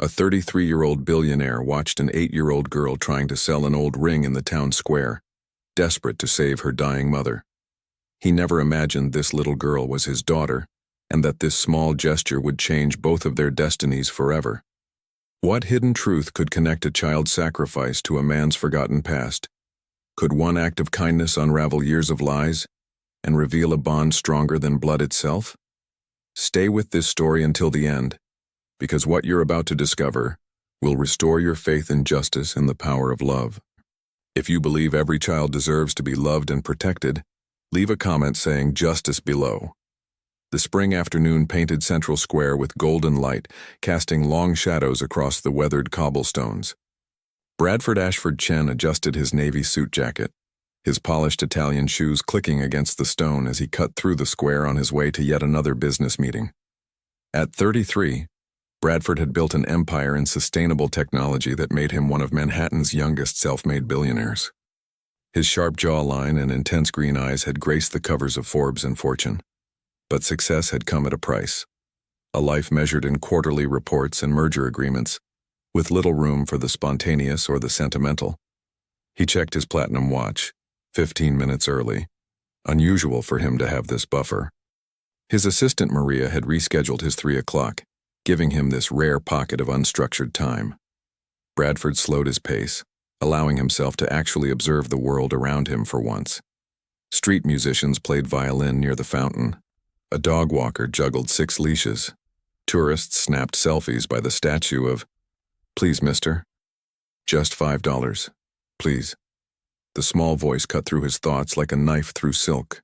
A 33-year-old billionaire watched an 8-year-old girl trying to sell an old ring in the town square, desperate to save her dying mother. He never imagined this little girl was his daughter, and that this small gesture would change both of their destinies forever. What hidden truth could connect a child's sacrifice to a man's forgotten past? Could one act of kindness unravel years of lies and reveal a bond stronger than blood itself? Stay with this story until the end, because what you're about to discover will restore your faith in justice and the power of love. If you believe every child deserves to be loved and protected, leave a comment saying justice below. The spring afternoon painted Central Square with golden light, casting long shadows across the weathered cobblestones. Bradford Ashford Chen adjusted his navy suit jacket, his polished Italian shoes clicking against the stone as he cut through the square on his way to yet another business meeting. At 33, Bradford had built an empire in sustainable technology that made him one of Manhattan's youngest self-made billionaires. His sharp jawline and intense green eyes had graced the covers of Forbes and Fortune. But success had come at a price. A life measured in quarterly reports and merger agreements, with little room for the spontaneous or the sentimental. He checked his platinum watch, 15 minutes early, unusual for him to have this buffer. His assistant Maria had rescheduled his 3 o'clock, giving him this rare pocket of unstructured time. Bradford slowed his pace, allowing himself to actually observe the world around him for once. Street musicians played violin near the fountain. A dog walker juggled 6 leashes. Tourists snapped selfies by the statue of, "Please, mister. Just $5. Please." The small voice cut through his thoughts like a knife through silk.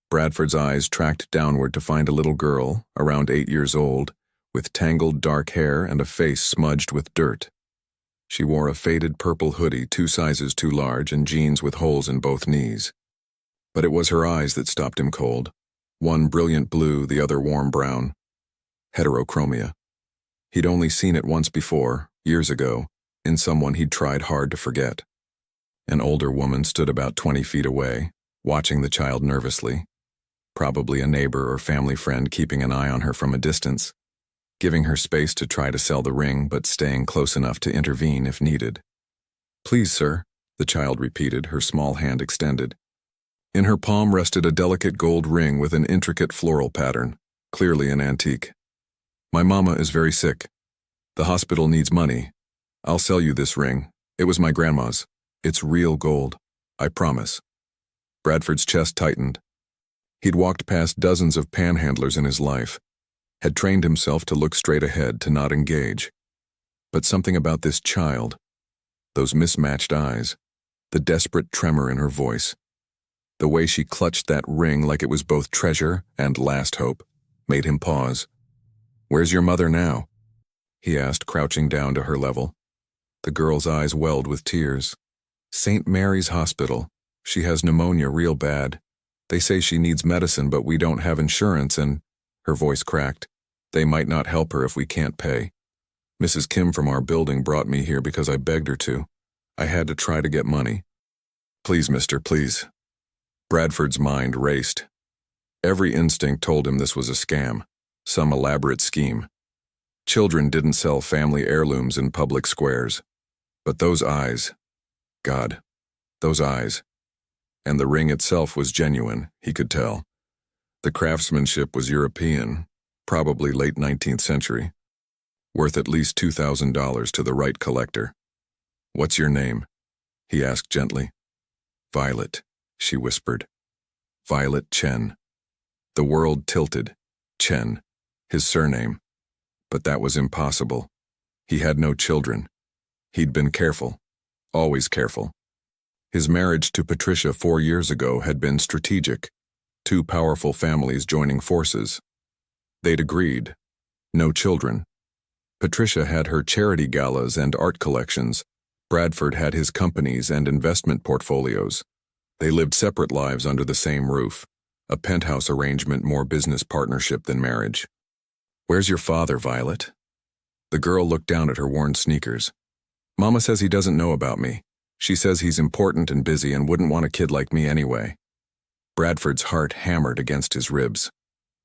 Bradford's eyes tracked downward to find a little girl, around 8 years old, with tangled dark hair and a face smudged with dirt. She wore a faded purple hoodie 2 sizes too large and jeans with holes in both knees. But it was her eyes that stopped him cold. One brilliant blue, the other warm brown. Heterochromia. He'd only seen it once before, years ago, in someone he'd tried hard to forget. An older woman stood about 20 feet away, watching the child nervously. Probably a neighbor or family friend keeping an eye on her from a distance, giving her space to try to sell the ring but staying close enough to intervene if needed. "Please, sir," the child repeated, her small hand extended. In her palm rested a delicate gold ring with an intricate floral pattern, clearly an antique. "My mama is very sick. The hospital needs money. I'll sell you this ring. It was my grandma's. It's real gold. I promise." Bradford's chest tightened. He'd walked past dozens of panhandlers in his life, had trained himself to look straight ahead, to not engage. But something about this child, those mismatched eyes, the desperate tremor in her voice, the way she clutched that ring like it was both treasure and last hope, made him pause. "Where's your mother now?" he asked, crouching down to her level. The girl's eyes welled with tears. "St. Mary's Hospital. She has pneumonia real bad. They say she needs medicine, but we don't have insurance and..." Her voice cracked. "They might not help her if we can't pay. Mrs. Kim from our building brought me here because I begged her to. I had to try to get money. Please, mister, please." Bradford's mind raced. Every instinct told him this was a scam, some elaborate scheme. Children didn't sell family heirlooms in public squares. But those eyes, God, those eyes. And the ring itself was genuine, he could tell. The craftsmanship was European, probably late 19th century. Worth at least $2,000 to the right collector. "What's your name?" he asked gently. "Violet," she whispered. "Violet Chen." The world tilted. Chen, his surname. But that was impossible. He had no children. He'd been careful, always careful. His marriage to Patricia 4 years ago had been strategic, 2 powerful families joining forces. They'd agreed. No children. Patricia had her charity galas and art collections. Bradford had his companies and investment portfolios. They lived separate lives under the same roof, a penthouse arrangement more business partnership than marriage. "Where's your father, Violet?" The girl looked down at her worn sneakers. "Mama says he doesn't know about me. She says he's important and busy and wouldn't want a kid like me anyway." Bradford's heart hammered against his ribs.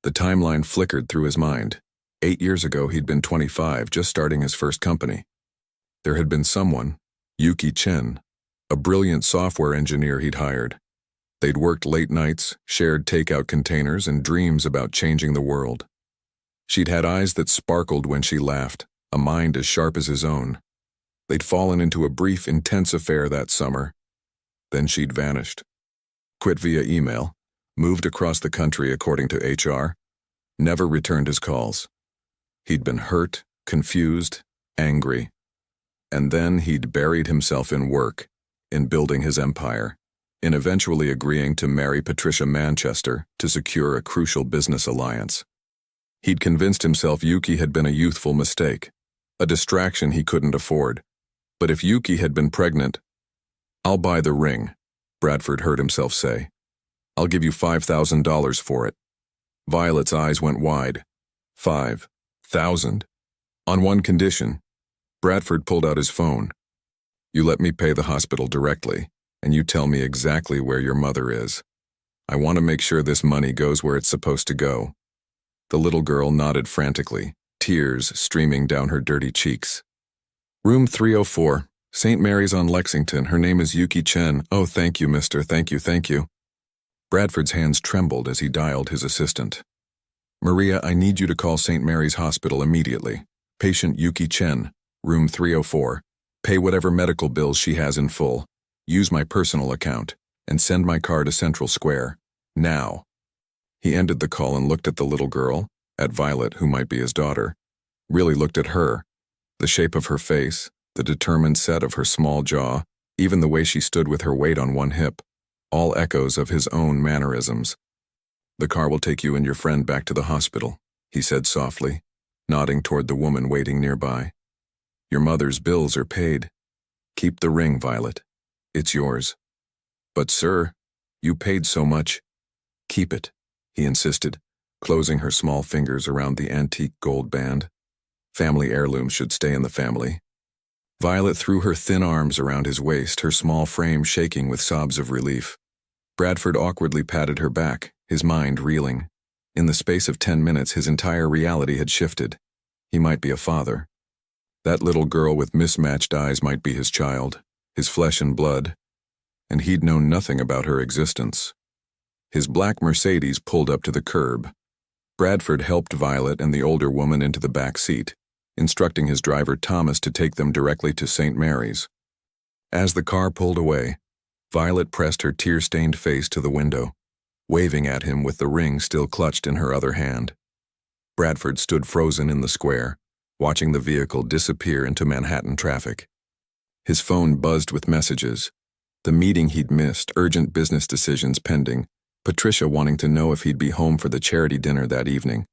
The timeline flickered through his mind. 8 years ago, he'd been 25, just starting his first company. There had been someone, Yuki Chen, a brilliant software engineer he'd hired. They'd worked late nights, shared takeout containers, and dreams about changing the world. She'd had eyes that sparkled when she laughed, a mind as sharp as his own. They'd fallen into a brief, intense affair that summer. Then she'd vanished. Quit via email, moved across the country according to HR, never returned his calls. He'd been hurt, confused, angry. And then he'd buried himself in work, in building his empire, in eventually agreeing to marry Patricia Manchester to secure a crucial business alliance. He'd convinced himself Yuki had been a youthful mistake, a distraction he couldn't afford. But if Yuki had been pregnant, "I'll buy the ring," Bradford heard himself say. "I'll give you $5,000 for it." Violet's eyes went wide. 5,000? On one condition. Bradford pulled out his phone. "You let me pay the hospital directly, and you tell me exactly where your mother is. I want to make sure this money goes where it's supposed to go." The little girl nodded frantically, tears streaming down her dirty cheeks. "Room 304, St. Mary's on Lexington. Her name is Yuki Chen. Oh, thank you, mister. Thank you, thank you." Bradford's hands trembled as he dialed his assistant. "Maria, I need you to call St. Mary's Hospital immediately. Patient Yuki Chen, room 304. Pay whatever medical bills she has in full. Use my personal account, and send my car to Central Square. Now." He ended the call and looked at the little girl, at Violet, who might be his daughter. Really looked at her. The shape of her face, the determined set of her small jaw, even the way she stood with her weight on one hip, all echoes of his own mannerisms. "The car will take you and your friend back to the hospital," he said softly, nodding toward the woman waiting nearby. "Your mother's bills are paid. Keep the ring, Violet. It's yours." "But sir, you paid so much." "Keep it," he insisted, closing her small fingers around the antique gold band. Family heirlooms should stay in the family. Violet threw her thin arms around his waist, her small frame shaking with sobs of relief. Bradford awkwardly patted her back, his mind reeling. In the space of 10 minutes, his entire reality had shifted. He might be a father. That little girl with mismatched eyes might be his child, his flesh and blood, and he'd known nothing about her existence. His black Mercedes pulled up to the curb. Bradford helped Violet and the older woman into the back seat, instructing his driver Thomas to take them directly to St. Mary's. As the car pulled away, Violet pressed her tear-stained face to the window, waving at him with the ring still clutched in her other hand. Bradford stood frozen in the square, watching the vehicle disappear into Manhattan traffic. His phone buzzed with messages. The meeting he'd missed, urgent business decisions pending, Patricia wanting to know if he'd be home for the charity dinner that evening.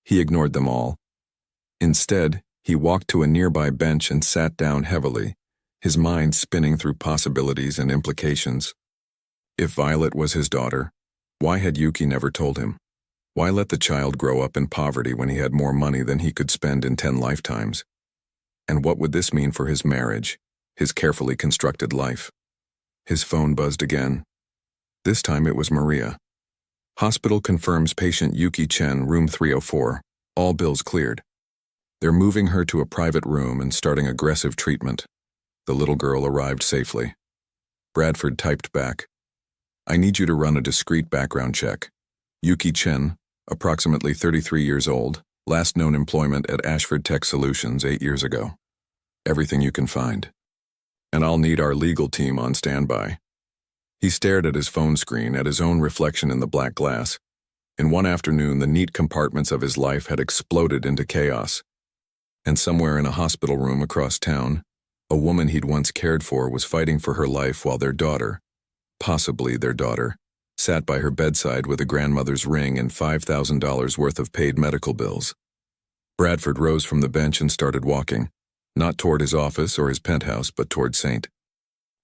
He ignored them all. Instead, he walked to a nearby bench and sat down heavily, his mind spinning through possibilities and implications. If Violet was his daughter, why had Yuki never told him? Why let the child grow up in poverty when he had more money than he could spend in 10 lifetimes? And what would this mean for his marriage, his carefully constructed life? His phone buzzed again. This time it was Maria. "Hospital confirms patient Yuki Chen, room 304. All bills cleared. They're moving her to a private room and starting aggressive treatment." The little girl arrived safely. Bradford typed back, "I need you to run a discreet background check. Yuki Chen, approximately 33 years old, last known employment at Ashford Tech Solutions 8 years ago. Everything you can find. And I'll need our legal team on standby." He stared at his phone screen, at his own reflection in the black glass. In one afternoon, the neat compartments of his life had exploded into chaos. And somewhere in a hospital room across town, a woman he'd once cared for was fighting for her life while their daughter, possibly their daughter, sat by her bedside with a grandmother's ring and $5,000 worth of paid medical bills. Bradford rose from the bench and started walking, not toward his office or his penthouse, but toward St.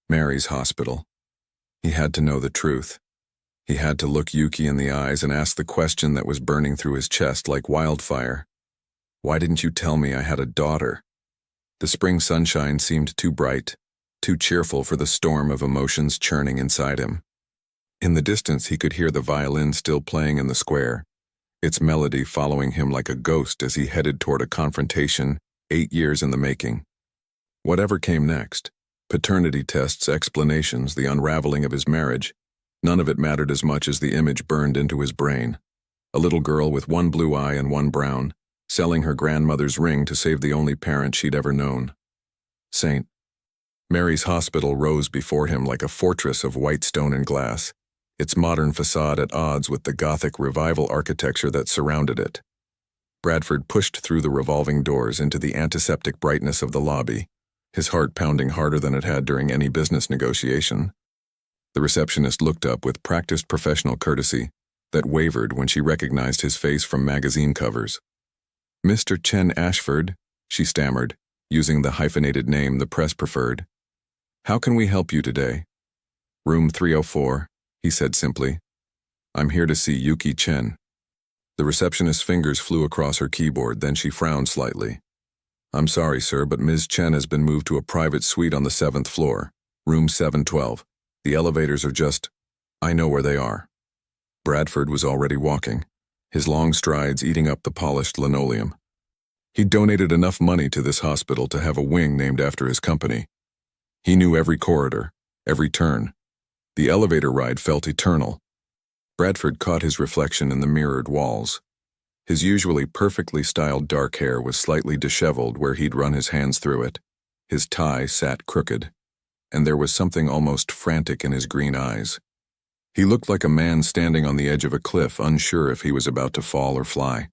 Mary's Hospital. He had to know the truth. He had to look Yuki in the eyes and ask the question that was burning through his chest like wildfire. Why didn't you tell me I had a daughter? The spring sunshine seemed too bright, too cheerful for the storm of emotions churning inside him. In the distance, he could hear the violin still playing in the square, its melody following him like a ghost as he headed toward a confrontation 8 years in the making. Whatever came next, paternity tests, explanations, the unraveling of his marriage, none of it mattered as much as the image burned into his brain. A little girl with one blue eye and one brown, selling her grandmother's ring to save the only parent she'd ever known. St. Mary's Hospital rose before him like a fortress of white stone and glass, its modern facade at odds with the Gothic revival architecture that surrounded it. Bradford pushed through the revolving doors into the antiseptic brightness of the lobby, his heart pounding harder than it had during any business negotiation. The receptionist looked up with practiced professional courtesy that wavered when she recognized his face from magazine covers. "Mr. Chen Ashford," she stammered, using the hyphenated name the press preferred. "How can we help you today?" "Room 304, he said simply. "I'm here to see Yuki Chen." The receptionist's fingers flew across her keyboard, then she frowned slightly. "I'm sorry, sir, but Ms. Chen has been moved to a private suite on the 7th floor, room 712. The elevators are just... I know where they are." Bradford was already walking, his long strides eating up the polished linoleum. He'd donated enough money to this hospital to have a wing named after his company. He knew every corridor, every turn. The elevator ride felt eternal. Bradford caught his reflection in the mirrored walls. His usually perfectly styled dark hair was slightly disheveled where he'd run his hands through it. His tie sat crooked, and there was something almost frantic in his green eyes. He looked like a man standing on the edge of a cliff, unsure if he was about to fall or fly.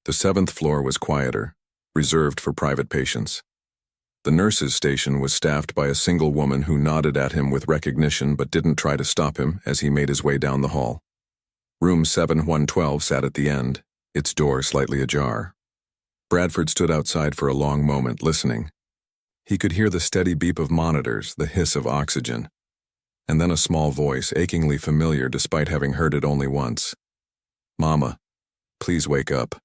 The 7th floor was quieter, reserved for private patients. The nurses' station was staffed by a single woman who nodded at him with recognition but didn't try to stop him as he made his way down the hall. Room 7112 sat at the end, its door slightly ajar. Bradford stood outside for a long moment, listening. He could hear the steady beep of monitors, the hiss of oxygen, and then a small voice, achingly familiar despite having heard it only once. "Mama, please wake up.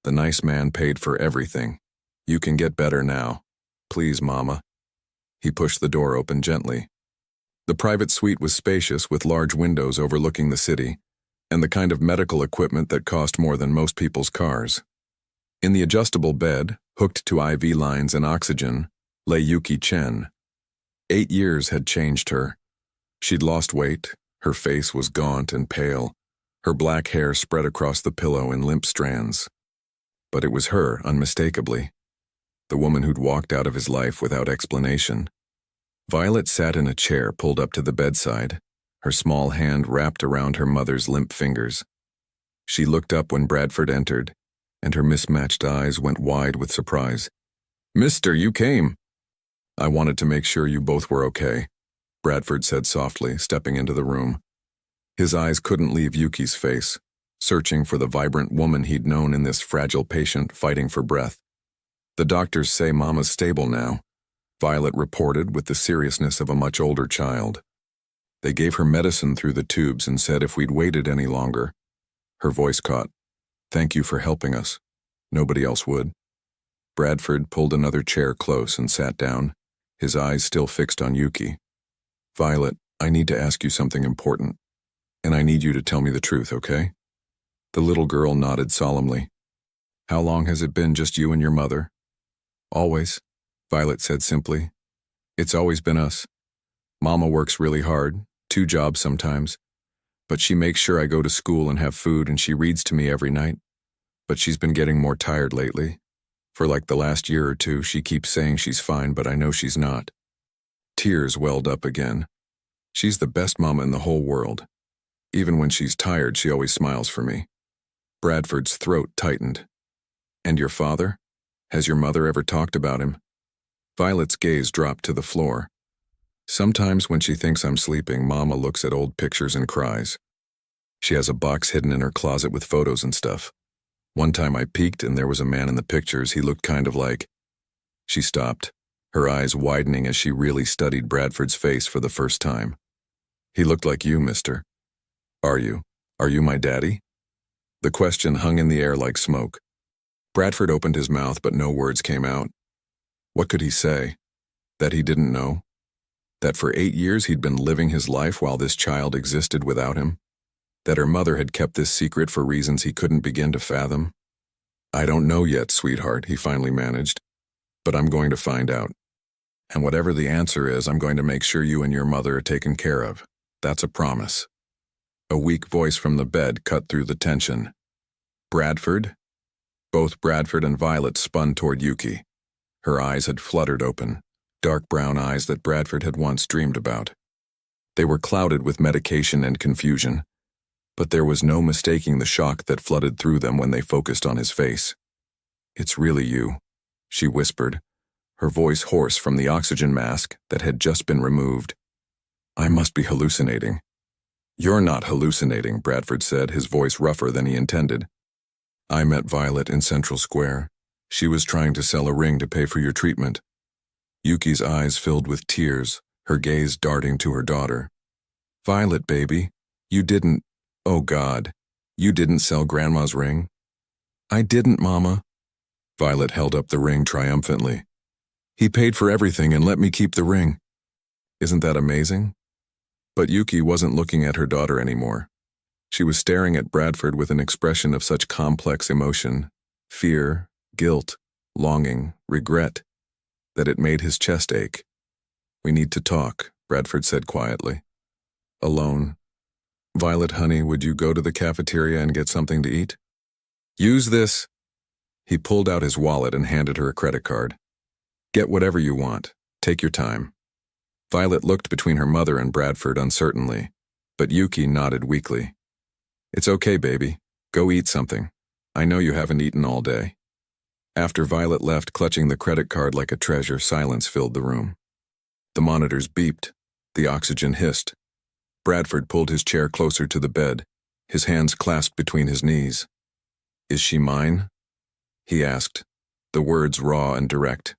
The nice man paid for everything. You can get better now. Please, Mama." He pushed the door open gently. The private suite was spacious with large windows overlooking the city, and the kind of medical equipment that cost more than most people's cars. In the adjustable bed, hooked to IV lines and oxygen, lay Yuki Chen. 8 years had changed her. She'd lost weight, her face was gaunt and pale, her black hair spread across the pillow in limp strands. But it was her, unmistakably. The woman who'd walked out of his life without explanation. Violet sat in a chair pulled up to the bedside, her small hand wrapped around her mother's limp fingers. She looked up when Bradford entered, and her mismatched eyes went wide with surprise. "Mister, you came." "I wanted to make sure you both were okay," Bradford said softly, stepping into the room. His eyes couldn't leave Yuki's face, searching for the vibrant woman he'd known in this fragile patient fighting for breath. "The doctors say Mama's stable now," Violet reported with the seriousness of a much older child. "They gave her medicine through the tubes and said if we'd waited any longer." Her voice caught. "Thank you for helping us. Nobody else would." Bradford pulled another chair close and sat down, his eyes still fixed on Yuki. "Violet, I need to ask you something important, and I need you to tell me the truth, okay?" The little girl nodded solemnly. "How long has it been just you and your mother?" "Always," Violet said simply. "It's always been us. Mama works really hard, 2 jobs sometimes, but she makes sure I go to school and have food, and she reads to me every night. But she's been getting more tired lately. For like the last year or 2, she keeps saying she's fine, but I know she's not." Tears welled up again. "She's the best mama in the whole world. Even when she's tired, she always smiles for me." Bradford's throat tightened. "And your father? Has your mother ever talked about him?" Violet's gaze dropped to the floor. "Sometimes when she thinks I'm sleeping, Mama looks at old pictures and cries. She has a box hidden in her closet with photos and stuff. One time I peeked and there was a man in the pictures. He looked kind of like..." She stopped, her eyes widening as she really studied Bradford's face for the first time. "He looked like you, mister. Are you? Are you my daddy?" The question hung in the air like smoke. Bradford opened his mouth, but no words came out. What could he say? That he didn't know? That for 8 years he'd been living his life while this child existed without him? That her mother had kept this secret for reasons he couldn't begin to fathom? "I don't know yet, sweetheart," he finally managed, "but I'm going to find out. And whatever the answer is, I'm going to make sure you and your mother are taken care of. That's a promise." A weak voice from the bed cut through the tension. "Bradford?" Both Bradford and Violet spun toward Yuki. Her eyes had fluttered open, dark brown eyes that Bradford had once dreamed about. They were clouded with medication and confusion, but there was no mistaking the shock that flooded through them when they focused on his face. "It's really you," she whispered, her voice hoarse from the oxygen mask that had just been removed. "I must be hallucinating." "You're not hallucinating," Bradford said, his voice rougher than he intended. "I met Violet in Central Square. She was trying to sell a ring to pay for your treatment." Yuki's eyes filled with tears, her gaze darting to her daughter. "Violet, baby, you didn't, oh God, you didn't sell Grandma's ring?" "I didn't, Mama." Violet held up the ring triumphantly. "He paid for everything and let me keep the ring." Isn't that amazing? But Yuki wasn't looking at her daughter anymore. She was staring at Bradford with an expression of such complex emotion, fear, guilt, longing, regret, that it made his chest ache. "We need to talk," Bradford said quietly. "Alone. Violet, honey, would you go to the cafeteria and get something to eat?" "Use this." He pulled out his wallet and handed her a credit card. "Get whatever you want. Take your time." Violet looked between her mother and Bradford uncertainly, but Yuki nodded weakly. "It's okay, baby. Go eat something. I know you haven't eaten all day." After Violet left clutching the credit card like a treasure, silence filled the room. The monitors beeped. The oxygen hissed. Bradford pulled his chair closer to the bed, his hands clasped between his knees. "Is she mine?" he asked, the words raw and direct.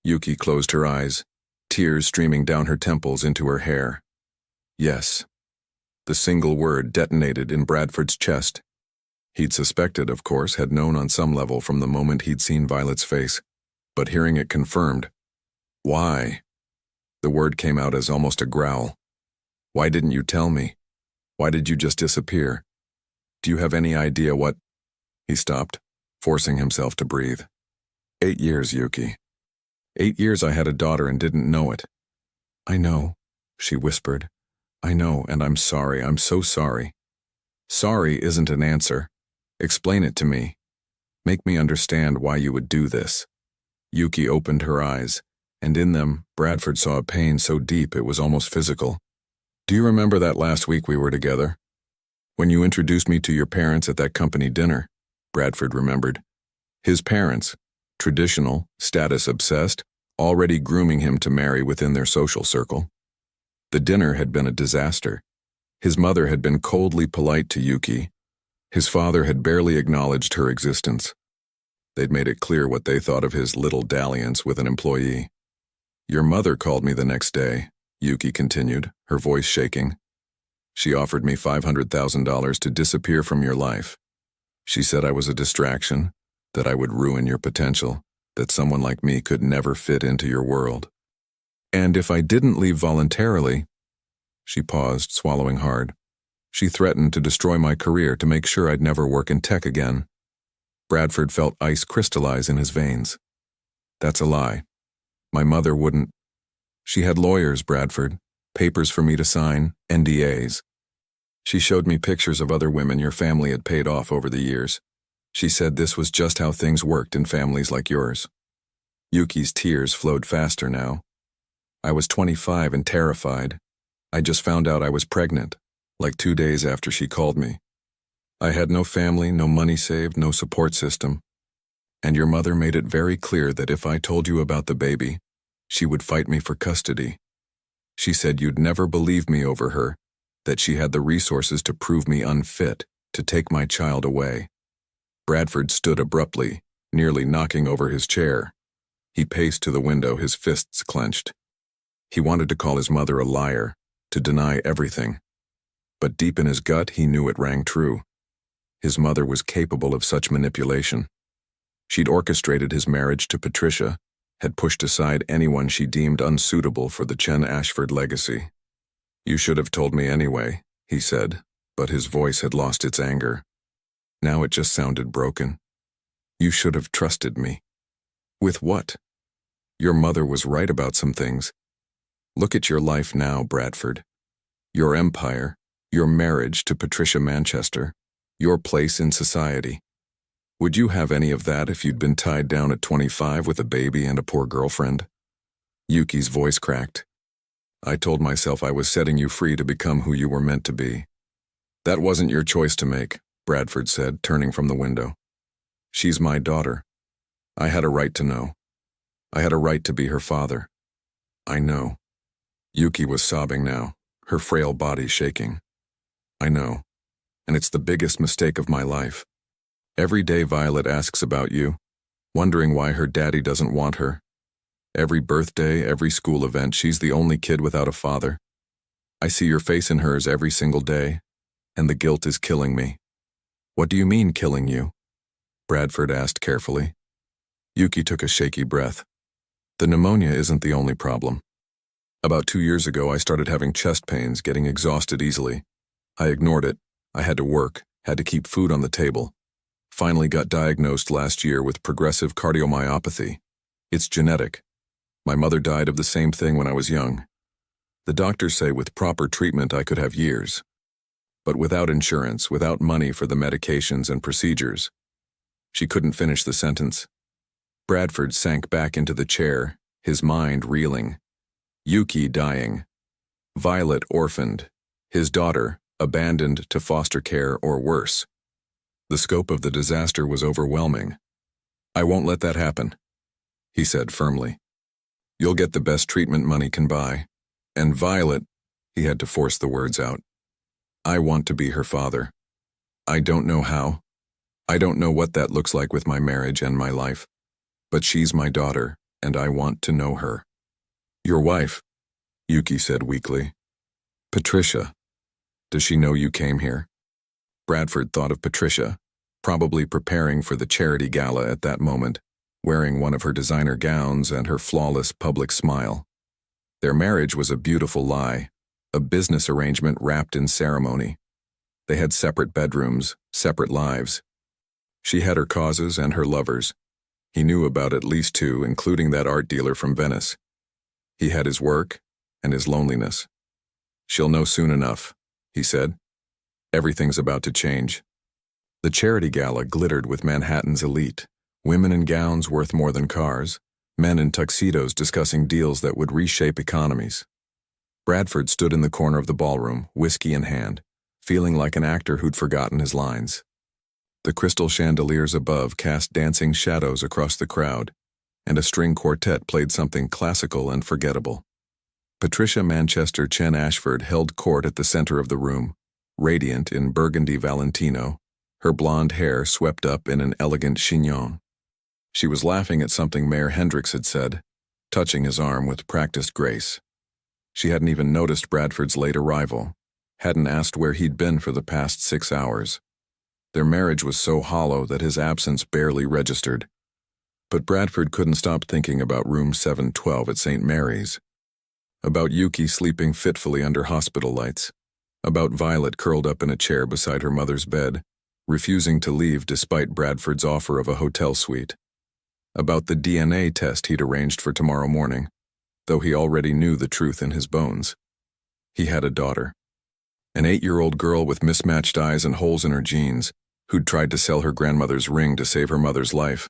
Yuki closed her eyes, tears streaming down her temples into her hair. "Yes." The single word detonated in Bradford's chest. He'd suspected, of course, had known on some level from the moment he'd seen Violet's face, but hearing it confirmed. "Why?" The word came out as almost a growl. "Why didn't you tell me? Why did you just disappear? Do you have any idea what—" He stopped, forcing himself to breathe. 8 years, Yuki. 8 years I had a daughter and didn't know it." "I know," she whispered. "I know, and I'm sorry. I'm so sorry." "Sorry isn't an answer. Explain it to me. Make me understand why you would do this." Yuki opened her eyes, and in them, Bradford saw a pain so deep it was almost physical. "Do you remember that last week we were together? When you introduced me to your parents at that company dinner?" Bradford remembered. His parents, traditional, status-obsessed, already grooming him to marry within their social circle. The dinner had been a disaster. His mother had been coldly polite to Yuki. His father had barely acknowledged her existence. They'd made it clear what they thought of his little dalliance with an employee. "Your mother called me the next day," Yuki continued, her voice shaking. "She offered me $500,000 to disappear from your life. She said I was a distraction, that I would ruin your potential, that someone like me could never fit into your world. And if I didn't leave voluntarily—" She paused, swallowing hard. "She threatened to destroy my career to make sure I'd never work in tech again." Bradford felt ice crystallize in his veins. "That's a lie. My mother wouldn't—" "She had lawyers, Bradford, papers for me to sign, NDAs. She showed me pictures of other women your family had paid off over the years. She said this was just how things worked in families like yours." Yuki's tears flowed faster now. "I was 25 and terrified. I just found out I was pregnant, like 2 days after she called me. I had no family, no money saved, no support system. And your mother made it very clear that if I told you about the baby, she would fight me for custody. She said you'd never believe me over her, that she had the resources to prove me unfit, to take my child away." Bradford stood abruptly, nearly knocking over his chair. He paced to the window, his fists clenched. He wanted to call his mother a liar, to deny everything. But deep in his gut, he knew it rang true. His mother was capable of such manipulation. She'd orchestrated his marriage to Patricia, had pushed aside anyone she deemed unsuitable for the Chen Ashford legacy. "You should have told me anyway," he said, but his voice had lost its anger. Now it just sounded broken. You should have trusted me. With what? Your mother was right about some things. Look at your life now, Bradford. Your empire, your marriage to Patricia Manchester, your place in society. Would you have any of that if you'd been tied down at 25 with a baby and a poor girlfriend? Yuki's voice cracked. I told myself I was setting you free to become who you were meant to be. That wasn't your choice to make, Bradford said, turning from the window. She's my daughter. I had a right to know. I had a right to be her father. I know. Yuki was sobbing now, her frail body shaking. I know. And it's the biggest mistake of my life. Every day Violet asks about you, wondering why her daddy doesn't want her. Every birthday, every school event, she's the only kid without a father. I see your face in hers every single day, and the guilt is killing me. What do you mean, killing you? Bradford asked carefully. Yuki took a shaky breath. The pneumonia isn't the only problem. About 2 years ago, I started having chest pains, getting exhausted easily. I ignored it. I had to work, had to keep food on the table. Finally got diagnosed last year with progressive cardiomyopathy. It's genetic. My mother died of the same thing when I was young. The doctors say with proper treatment I could have years. But without insurance, without money for the medications and procedures. She couldn't finish the sentence. Bradford sank back into the chair, his mind reeling. Yuki dying. Violet orphaned. His daughter abandoned to foster care or worse. The scope of the disaster was overwhelming. I won't let that happen, he said firmly. You'll get the best treatment money can buy. And Violet, he had to force the words out. I want to be her father. I don't know how. I don't know what that looks like with my marriage and my life. But she's my daughter, and I want to know her. Your wife, Yuki said weakly. Patricia. Does she know you came here? Bradford thought of Patricia, probably preparing for the charity gala at that moment, wearing one of her designer gowns and her flawless public smile. Their marriage was a beautiful lie, a business arrangement wrapped in ceremony. They had separate bedrooms, separate lives. She had her causes and her lovers. He knew about at least 2, including that art dealer from Venice. He had his work and his loneliness. She'll know soon enough, he said. Everything's about to change. The charity gala glittered with Manhattan's elite, women in gowns worth more than cars, men in tuxedos discussing deals that would reshape economies. Bradford stood in the corner of the ballroom, whiskey in hand, feeling like an actor who'd forgotten his lines. The crystal chandeliers above cast dancing shadows across the crowd, and a string quartet played something classical and forgettable. Patricia Manchester Chen Ashford held court at the center of the room, radiant in burgundy Valentino, her blonde hair swept up in an elegant chignon. She was laughing at something Mayor Hendricks had said, touching his arm with practiced grace. She hadn't even noticed Bradford's late arrival, hadn't asked where he'd been for the past 6 hours. Their marriage was so hollow that his absence barely registered. But Bradford couldn't stop thinking about room 712 at St. Mary's, about Yuki sleeping fitfully under hospital lights, about Violet curled up in a chair beside her mother's bed, refusing to leave despite Bradford's offer of a hotel suite, about the DNA test he'd arranged for tomorrow morning, though he already knew the truth in his bones. He had a daughter, an 8-year-old girl with mismatched eyes and holes in her jeans, who'd tried to sell her grandmother's ring to save her mother's life,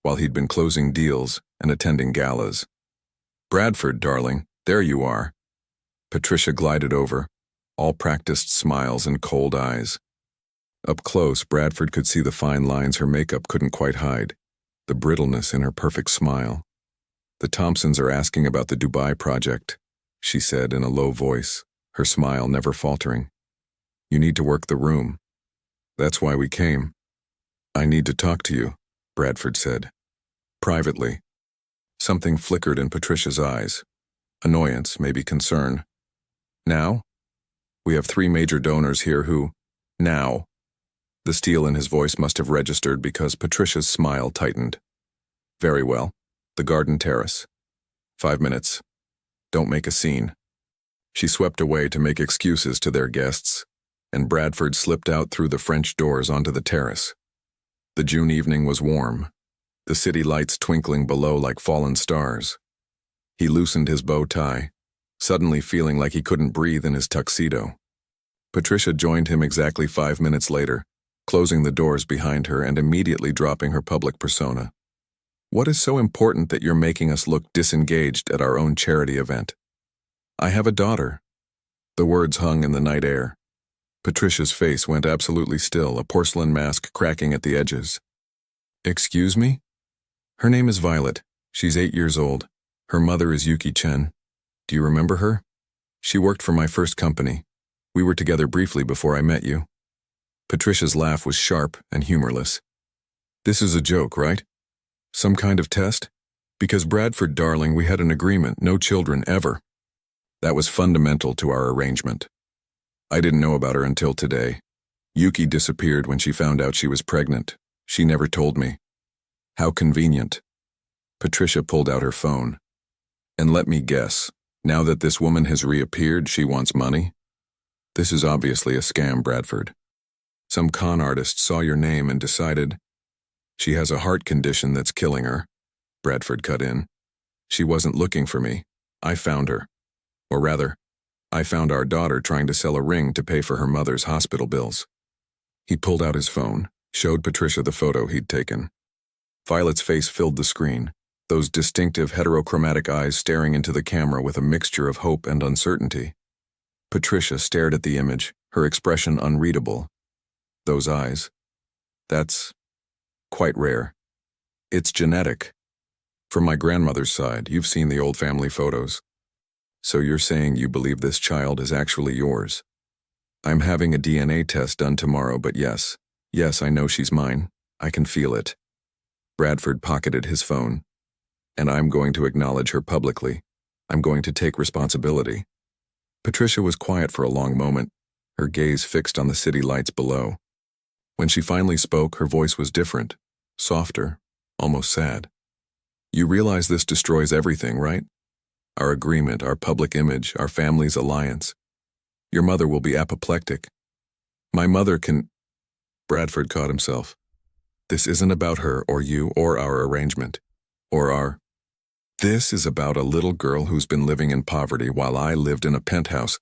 while he'd been closing deals and attending galas. Bradford, darling, there you are. Patricia glided over, all practiced smiles and cold eyes. Up close, Bradford could see the fine lines her makeup couldn't quite hide, the brittleness in her perfect smile. The Thompsons are asking about the Dubai project, she said in a low voice, her smile never faltering. You need to work the room. That's why we came. I need to talk to you, Bradford said. Privately. Something flickered in Patricia's eyes. Annoyance, maybe concern. Now? We have 3 major donors here who... Now. The steel in his voice must have registered because Patricia's smile tightened. Very well. The garden terrace. 5 minutes. Don't make a scene. She swept away to make excuses to their guests. and Bradford slipped out through the French doors onto the terrace. The June evening was warm, the city lights twinkling below like fallen stars. He loosened his bow tie, suddenly feeling like he couldn't breathe in his tuxedo. Patricia joined him exactly 5 minutes later, closing the doors behind her and immediately dropping her public persona. "What is so important that you're making us look disengaged at our own charity event?" "I have a daughter." The words hung in the night air. Patricia's face went absolutely still, a porcelain mask cracking at the edges. "Excuse me?" "Her name is Violet. She's 8 years old. Her mother is Yuki Chen. Do you remember her? She worked for my first company. We were together briefly before I met you." Patricia's laugh was sharp and humorless. "This is a joke, right? Some kind of test? Because Bradford, darling, we had an agreement, no children ever. That was fundamental to our arrangement. I didn't know about her until today. Yuki disappeared when she found out she was pregnant. She never told me. How convenient." Patricia pulled out her phone. "And let me guess, now that this woman has reappeared, she wants money? This is obviously a scam, Bradford. Some con artist saw your name and decided, she has a heart condition that's killing her." Bradford cut in. "She wasn't looking for me. I found her. Or rather, I found our daughter trying to sell a ring to pay for her mother's hospital bills." He pulled out his phone, showed Patricia the photo he'd taken. Violet's face filled the screen, those distinctive heterochromatic eyes staring into the camera with a mixture of hope and uncertainty. Patricia stared at the image, her expression unreadable. Those eyes. That's quite rare. It's genetic. From my grandmother's side, you've seen the old family photos. So you're saying you believe this child is actually yours? I'm having a DNA test done tomorrow, but yes, I know she's mine. I can feel it. Bradford pocketed his phone. And I'm going to acknowledge her publicly. I'm going to take responsibility. Patricia was quiet for a long moment, her gaze fixed on the city lights below. When she finally spoke, her voice was different, softer, almost sad. "You realize this destroys everything, right? Our agreement, our public image, our family's alliance. Your mother will be apoplectic. My mother can—" Bradford caught himself. "This isn't about her or you or our arrangement. Or our— This is about a little girl who's been living in poverty while I lived in a penthouse,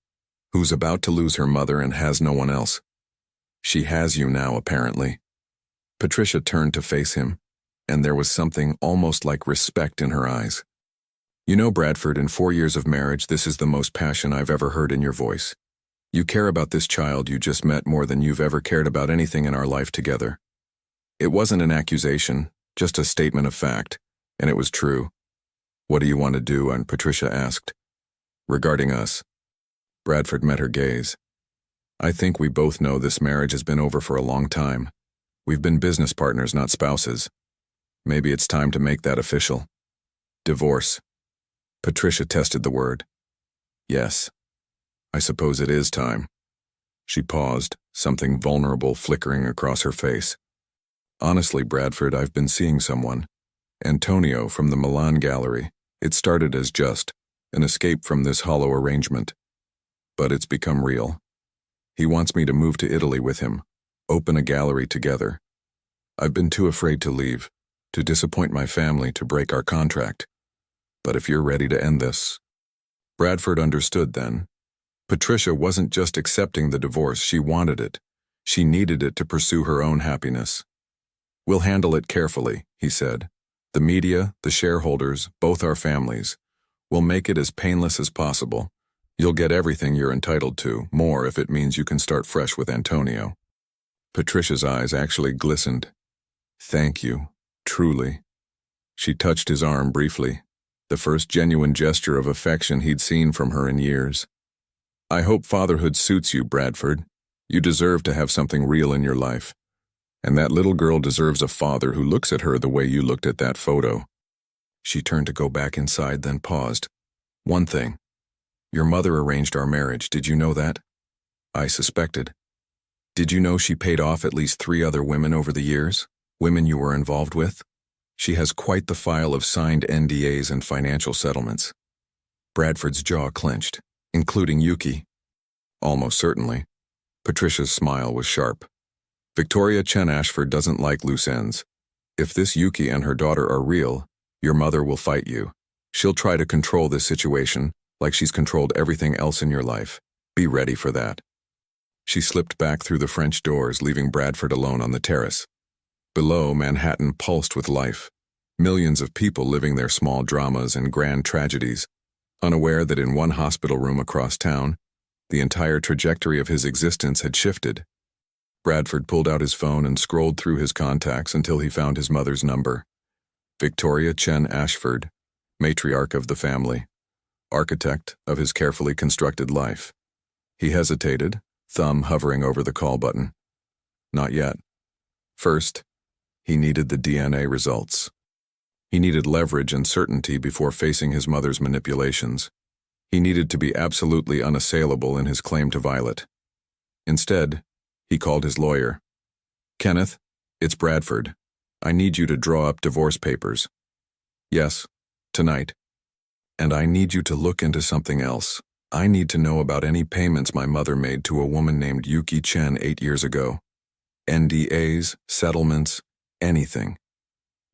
who's about to lose her mother and has no one else. She has you now, apparently." Patricia turned to face him, and there was something almost like respect in her eyes. "You know, Bradford, in 4 years of marriage, this is the most passion I've ever heard in your voice. You care about this child you just met more than you've ever cared about anything in our life together." It wasn't an accusation, just a statement of fact, and it was true. "What do you want to do?" and Patricia asked. "Regarding us." Bradford met her gaze. "I think we both know this marriage has been over for a long time. We've been business partners, not spouses. Maybe it's time to make that official. Divorce." Patricia tested the word. "Yes, I suppose it is time." She paused, something vulnerable flickering across her face. "Honestly, Bradford, I've been seeing someone. Antonio from the Milan Gallery. It started as just an escape from this hollow arrangement. But it's become real. He wants me to move to Italy with him, open a gallery together. I've been too afraid to leave, to disappoint my family, to break our contract. But if you're ready to end this..." Bradford understood then. Patricia wasn't just accepting the divorce, she wanted it. She needed it to pursue her own happiness. "We'll handle it carefully," he said. "The media, the shareholders, both our families. We'll make it as painless as possible. You'll get everything you're entitled to, more if it means you can start fresh with Antonio." Patricia's eyes actually glistened. "Thank you, truly." She touched his arm briefly, the first genuine gesture of affection he'd seen from her in years. "I hope fatherhood suits you, Bradford. You deserve to have something real in your life. And that little girl deserves a father who looks at her the way you looked at that photo." She turned to go back inside, then paused. "One thing. Your mother arranged our marriage, did you know that?" "I suspected." "Did you know she paid off at least 3 other women over the years? Women you were involved with? She has quite the file of signed NDAs and financial settlements." Bradford's jaw clenched. "Including Yuki?" "Almost certainly. Patricia's smile was sharp. Victoria Chen Ashford doesn't like loose ends. If this Yuki and her daughter are real, your mother will fight you. She'll try to control this situation, like she's controlled everything else in your life. Be ready for that. She slipped back through the French doors, leaving Bradford alone on the terrace. Below, Manhattan pulsed with life. Millions of people living their small dramas and grand tragedies, unaware that in one hospital room across town, the entire trajectory of his existence had shifted. Bradford pulled out his phone and scrolled through his contacts until he found his mother's number. Victoria Chen Ashford, matriarch of the family, architect of his carefully constructed life. He hesitated, thumb hovering over the call button. Not yet. First, he needed the DNA results. He needed leverage and certainty before facing his mother's manipulations. He needed to be absolutely unassailable in his claim to Violet. Instead, he called his lawyer. "Kenneth, it's Bradford. I need you to draw up divorce papers." "Yes, tonight. And I need you to look into something else. I need to know about any payments my mother made to a woman named Yuki Chen 8 years ago. NDAs, settlements, anything.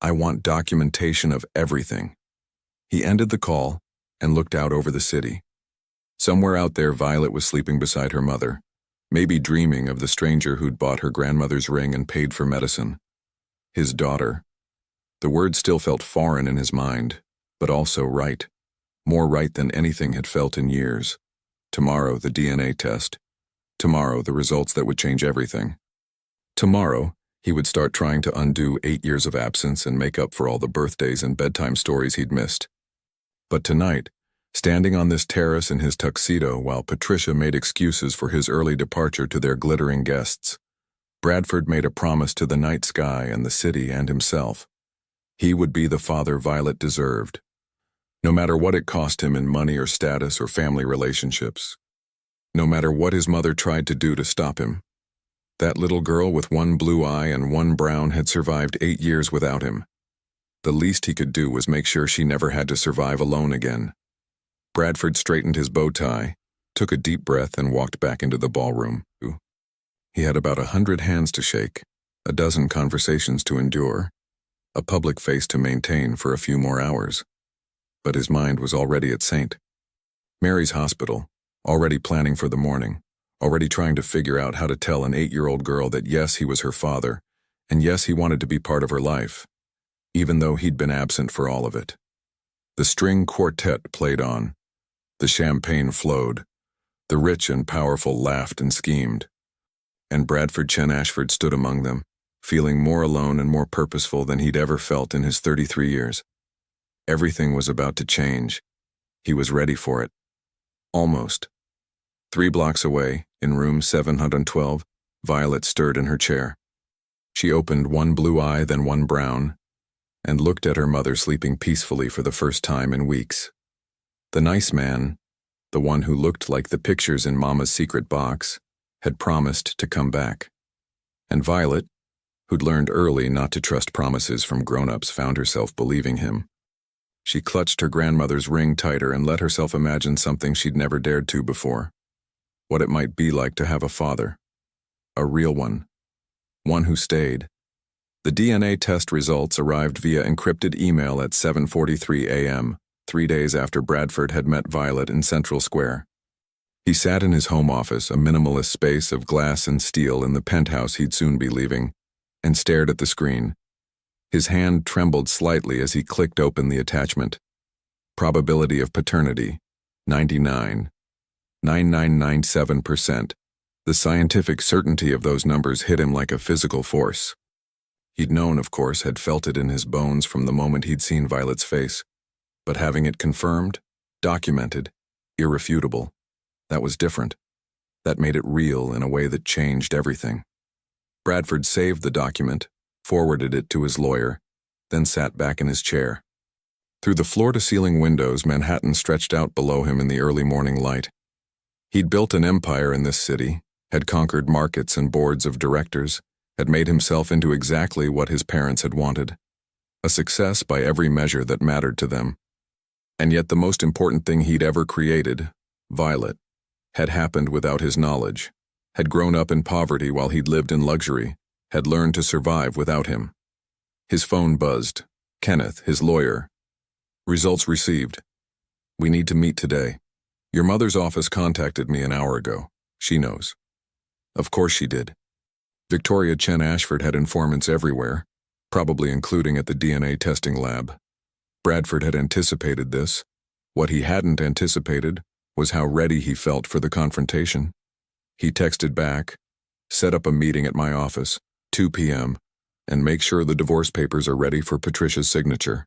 I want documentation of everything." He ended the call and looked out over the city. Somewhere out there, Violet was sleeping beside her mother, maybe dreaming of the stranger who'd bought her grandmother's ring and paid for medicine. His daughter. The word still felt foreign in his mind, but also right. More right than anything had felt in years. Tomorrow, the DNA test. Tomorrow, the results that would change everything. Tomorrow, he would start trying to undo 8 years of absence and make up for all the birthdays and bedtime stories he'd missed. But tonight, standing on this terrace in his tuxedo while Patricia made excuses for his early departure to their glittering guests, Bradford made a promise to the night sky and the city and himself. He would be the father Violet deserved, no matter what it cost him in money or status or family relationships. No matter what his mother tried to do to stop him. That little girl with one blue eye and one brown had survived 8 years without him. The least he could do was make sure she never had to survive alone again. Bradford straightened his bow tie, took a deep breath, and walked back into the ballroom. He had about 100 hands to shake, a dozen conversations to endure, a public face to maintain for a few more hours. But his mind was already at St. Mary's Hospital, already planning for the morning, already trying to figure out how to tell an 8-year-old girl that yes, he was her father, and yes, he wanted to be part of her life, even though he'd been absent for all of it. The string quartet played on. The champagne flowed. The rich and powerful laughed and schemed. And Bradford Chen Ashford stood among them, feeling more alone and more purposeful than he'd ever felt in his 33 years. Everything was about to change. He was ready for it. Almost. 3 blocks away, in room 712, Violet stirred in her chair. She opened one blue eye, then one brown, and looked at her mother sleeping peacefully for the first time in weeks. The nice man, the one who looked like the pictures in Mama's secret box, had promised to come back. And Violet, who'd learned early not to trust promises from grown-ups, found herself believing him. She clutched her grandmother's ring tighter and let herself imagine something she'd never dared to before. What it might be like to have a father. A real one. One who stayed. The DNA test results arrived via encrypted email at 7:43 a.m., 3 days after Bradford had met Violet in Central Square. He sat in his home office, a minimalist space of glass and steel in the penthouse he'd soon be leaving, and stared at the screen. His hand trembled slightly as he clicked open the attachment. Probability of paternity, 99.9997%. The scientific certainty of those numbers hit him like a physical force. He'd known, of course, had felt it in his bones from the moment he'd seen Violet's face. But having it confirmed, documented, irrefutable, that was different. That made it real in a way that changed everything. Bradford saved the document, forwarded it to his lawyer, then sat back in his chair. Through the floor-to-ceiling windows, Manhattan stretched out below him in the early morning light. He'd built an empire in this city, had conquered markets and boards of directors, had made himself into exactly what his parents had wanted. A success by every measure that mattered to them. And yet the most important thing he'd ever created, Violet, had happened without his knowledge. had grown up in poverty while he'd lived in luxury, had learned to survive without him. His phone buzzed. Kenneth, his lawyer. Results received. We need to meet today. Your mother's office contacted me an hour ago. She knows. Of course she did. Victoria Chen Ashford had informants everywhere, probably including at the DNA testing lab. Bradford had anticipated this. What he hadn't anticipated was how ready he felt for the confrontation. He texted back, "Set up a meeting at my office, 2 p.m., and make sure the divorce papers are ready for Patricia's signature."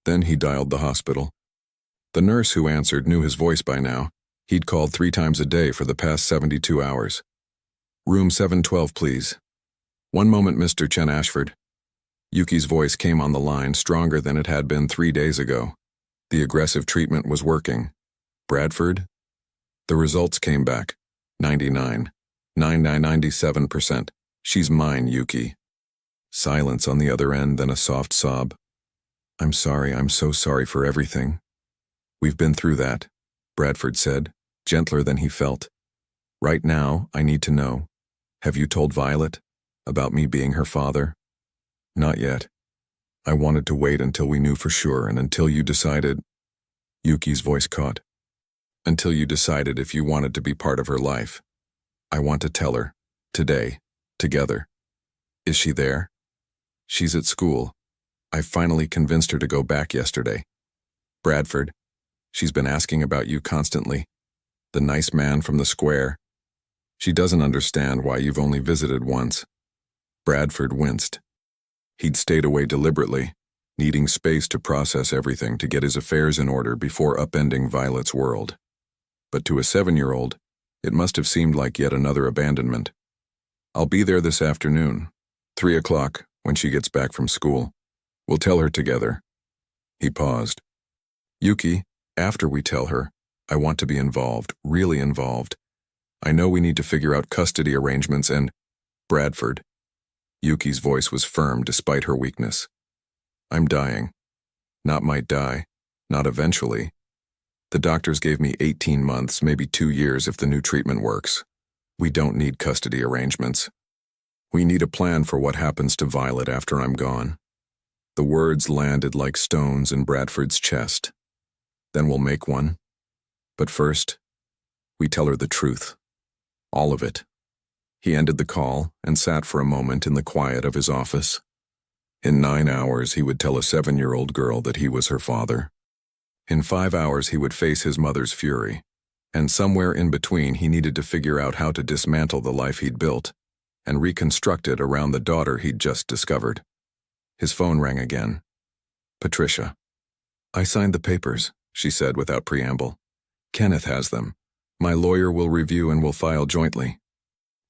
Then he dialed the hospital. The nurse who answered knew his voice by now. He'd called 3 times a day for the past 72 hours. "Room 712, please." "One moment, Mr. Chen Ashford." Yuki's voice came on the line, stronger than it had been 3 days ago. The aggressive treatment was working. "Bradford?" The results came back. 97%. "She's mine, Yuki." Silence on the other end, then a soft sob. "I'm sorry, I'm so sorry for everything." "We've been through that," Bradford said, gentler than he felt. "Right now, I need to know. Have you told Violet about me being her father?" "Not yet. I wanted to wait until we knew for sure and until you decided—" Yuki's voice caught. "Until you decided if you wanted to be part of her life. I want to tell her. Today. Together. Is she there?" "She's at school. I finally convinced her to go back yesterday." "Bradford, she's been asking about you constantly. The nice man from the square. She doesn't understand why you've only visited once." Bradford winced. He'd stayed away deliberately, needing space to process everything, to get his affairs in order before upending Violet's world. But to a 7-year-old, it must have seemed like yet another abandonment. "I'll be there this afternoon, 3 o'clock, when she gets back from school. We'll tell her together." He paused. "Yuki, after we tell her, I want to be involved, really involved. I know we need to figure out custody arrangements and—" "Bradford." Yuki's voice was firm despite her weakness. "I'm dying. Not might die. Not eventually. The doctors gave me 18 months, maybe 2 years if the new treatment works. We don't need custody arrangements. We need a plan for what happens to Violet after I'm gone." The words landed like stones in Bradford's chest. "Then we'll make one. But first, we tell her the truth. All of it." He ended the call and sat for a moment in the quiet of his office. In 9 hours, he would tell a 7-year-old girl that he was her father. In 5 hours, he would face his mother's fury. And somewhere in between, he needed to figure out how to dismantle the life he'd built and reconstruct it around the daughter he'd just discovered. His phone rang again. Patricia. "I signed the papers," she said without preamble. "Kenneth has them. My lawyer will review and will file jointly.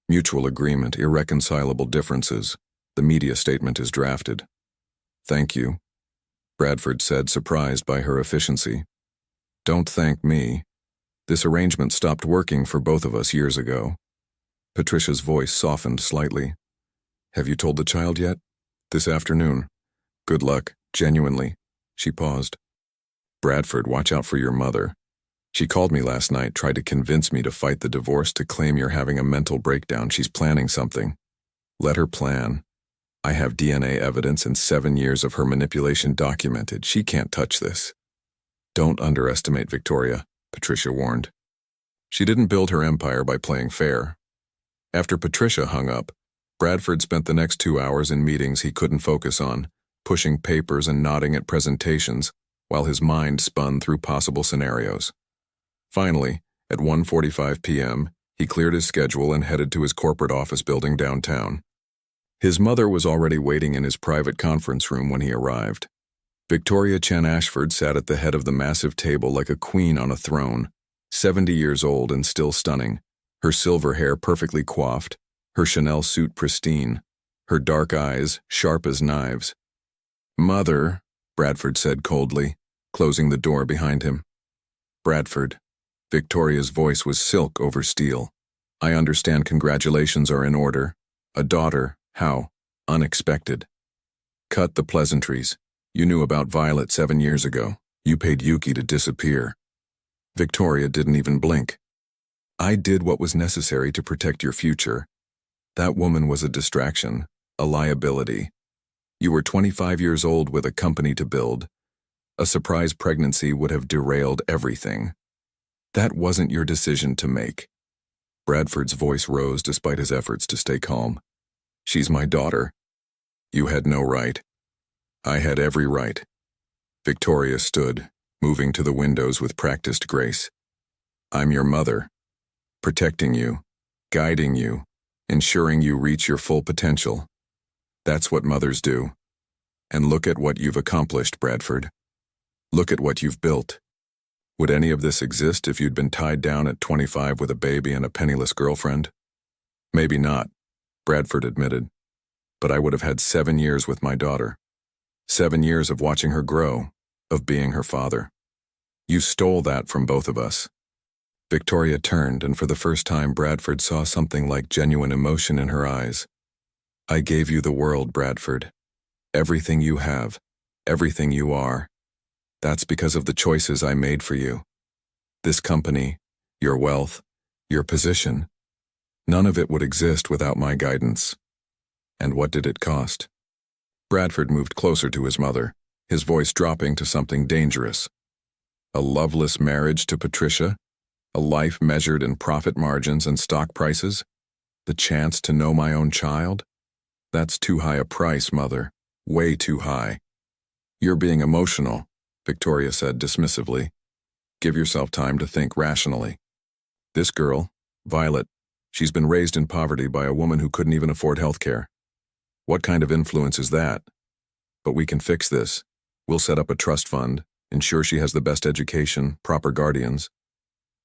Mutual agreement, irreconcilable differences. The media statement is drafted." "Thank you," Bradford said, surprised by her efficiency. "Don't thank me. This arrangement stopped working for both of us years ago." Patricia's voice softened slightly. "Have you told the child yet?" "This afternoon. Good luck, genuinely." She paused. "Bradford, watch out for your mother. She called me last night, tried to convince me to fight the divorce, to claim you're having a mental breakdown. She's planning something. Let her plan. I have DNA evidence and 7 years of her manipulation documented. She can't touch this." "Don't underestimate Victoria," Patricia warned. She didn't build her empire by playing fair. After Patricia hung up, Bradford spent the next 2 hours in meetings he couldn't focus on, pushing papers and nodding at presentations, while his mind spun through possible scenarios. Finally, at 1:45 p.m., he cleared his schedule and headed to his corporate office building downtown. His mother was already waiting in his private conference room when he arrived. Victoria Chen Ashford sat at the head of the massive table like a queen on a throne, 70 years old and still stunning, her silver hair perfectly coiffed, her Chanel suit pristine, her dark eyes sharp as knives. "Mother," Bradford said coldly, closing the door behind him. "Bradford." Victoria's voice was silk over steel. "I understand congratulations are in order. A daughter, how? Unexpected. Cut the pleasantries. You knew about Violet 7 years ago. You paid Yuki to disappear." Victoria didn't even blink. I did what was necessary to protect your future. That woman was a distraction, a liability. You were 25 years old with a company to build. A surprise pregnancy would have derailed everything. That wasn't your decision to make. Bradford's voice rose despite his efforts to stay calm. She's my daughter. You had no right. I had every right. Victoria stood, moving to the windows with practiced grace. I'm your mother, protecting you, guiding you, ensuring you reach your full potential. That's what mothers do. And look at what you've accomplished, Bradford. Look at what you've built. Would any of this exist if you'd been tied down at 25 with a baby and a penniless girlfriend? Maybe not, Bradford admitted. But I would have had 7 years with my daughter. 7 years of watching her grow, of being her father. You stole that from both of us. Victoria turned, and for the first time Bradford saw something like genuine emotion in her eyes. I gave you the world, Bradford. Everything you have, everything you are. That's because of the choices I made for you. This company, your wealth, your position. None of it would exist without my guidance. And what did it cost? Bradford moved closer to his mother, his voice dropping to something dangerous. A loveless marriage to Patricia? A life measured in profit margins and stock prices? The chance to know my own child? That's too high a price, Mother. Way too high. You're being emotional, Victoria said dismissively. Give yourself time to think rationally. This girl, Violet, she's been raised in poverty by a woman who couldn't even afford health care. What kind of influence is that? But we can fix this. We'll set up a trust fund, ensure she has the best education, proper guardians.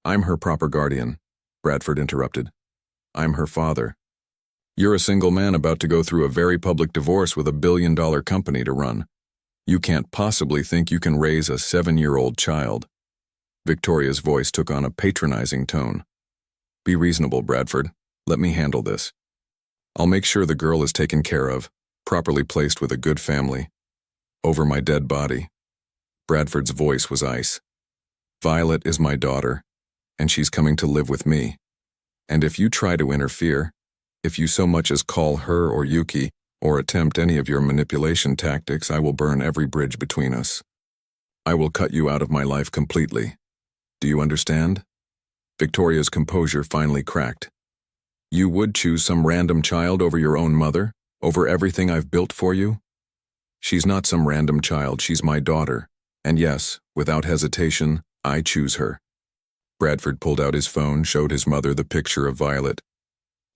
I'm her proper guardian, Bradford interrupted. I'm her father. You're a single man about to go through a very public divorce with $1 billion company to run. You can't possibly think you can raise a 7-year-old child. Victoria's voice took on a patronizing tone. Be reasonable, Bradford. Let me handle this. I'll make sure the girl is taken care of, properly placed with a good family. Over my dead body. Bradford's voice was ice. Violet is my daughter, and she's coming to live with me. And if you try to interfere, if you so much as call her or Yuki, or attempt any of your manipulation tactics, I will burn every bridge between us. I will cut you out of my life completely. Do you understand? Victoria's composure finally cracked. You would choose some random child over your own mother, over everything I've built for you? She's not some random child, she's my daughter. And yes, without hesitation, I choose her. Bradford pulled out his phone, showed his mother the picture of Violet.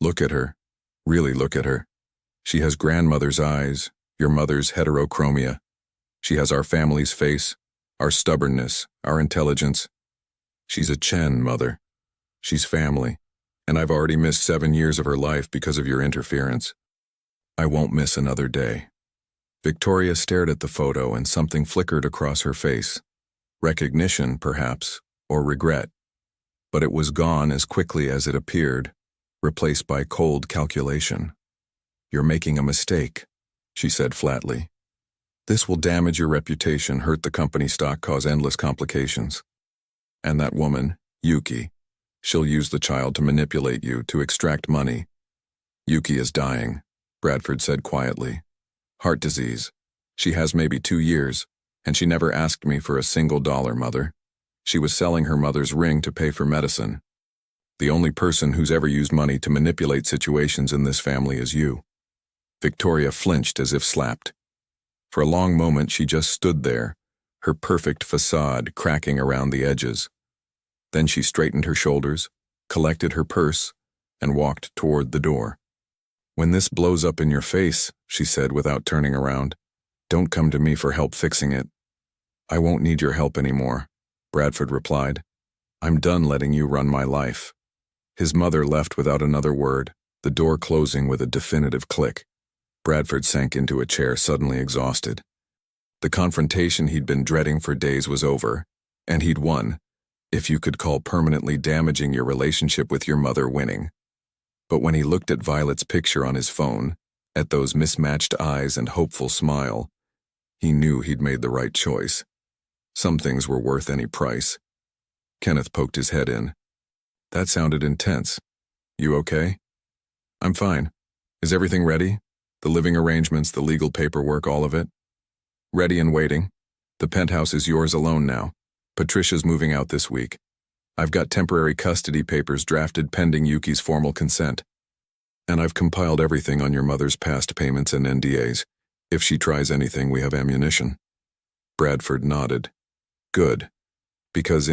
Look at her. Really look at her. She has grandmother's eyes, your mother's heterochromia. She has our family's face, our stubbornness, our intelligence. She's a Chen, Mother. She's family, and I've already missed 7 years of her life because of your interference. I won't miss another day. Victoria stared at the photo and something flickered across her face. Recognition, perhaps, or regret. But it was gone as quickly as it appeared, replaced by cold calculation. You're making a mistake, she said flatly. This will damage your reputation, hurt the company stock, cause endless complications. And that woman, Yuki, she'll use the child to manipulate you, to extract money. Yuki is dying, Bradford said quietly. Heart disease. She has maybe 2 years, and she never asked me for a single dollar, Mother. She was selling her mother's ring to pay for medicine. The only person who's ever used money to manipulate situations in this family is you. Victoria flinched as if slapped. For a long moment she just stood there, her perfect facade cracking around the edges. Then she straightened her shoulders, collected her purse, and walked toward the door. When this blows up in your face, she said without turning around, don't come to me for help fixing it. I won't need your help anymore, Bradford replied. I'm done letting you run my life. His mother left without another word, the door closing with a definitive click. Bradford sank into a chair, suddenly exhausted. The confrontation he'd been dreading for days was over, and he'd won, if you could call permanently damaging your relationship with your mother winning. But when he looked at Violet's picture on his phone, at those mismatched eyes and hopeful smile, he knew he'd made the right choice. Some things were worth any price. Kenneth poked his head in. That sounded intense. You okay? I'm fine. Is everything ready? The living arrangements, the legal paperwork, all of it? Ready and waiting. The penthouse is yours alone now. Patricia's moving out this week. I've got temporary custody papers drafted pending Yuki's formal consent. And I've compiled everything on your mother's past payments and NDAs. If she tries anything, we have ammunition. Bradford nodded. Good. Because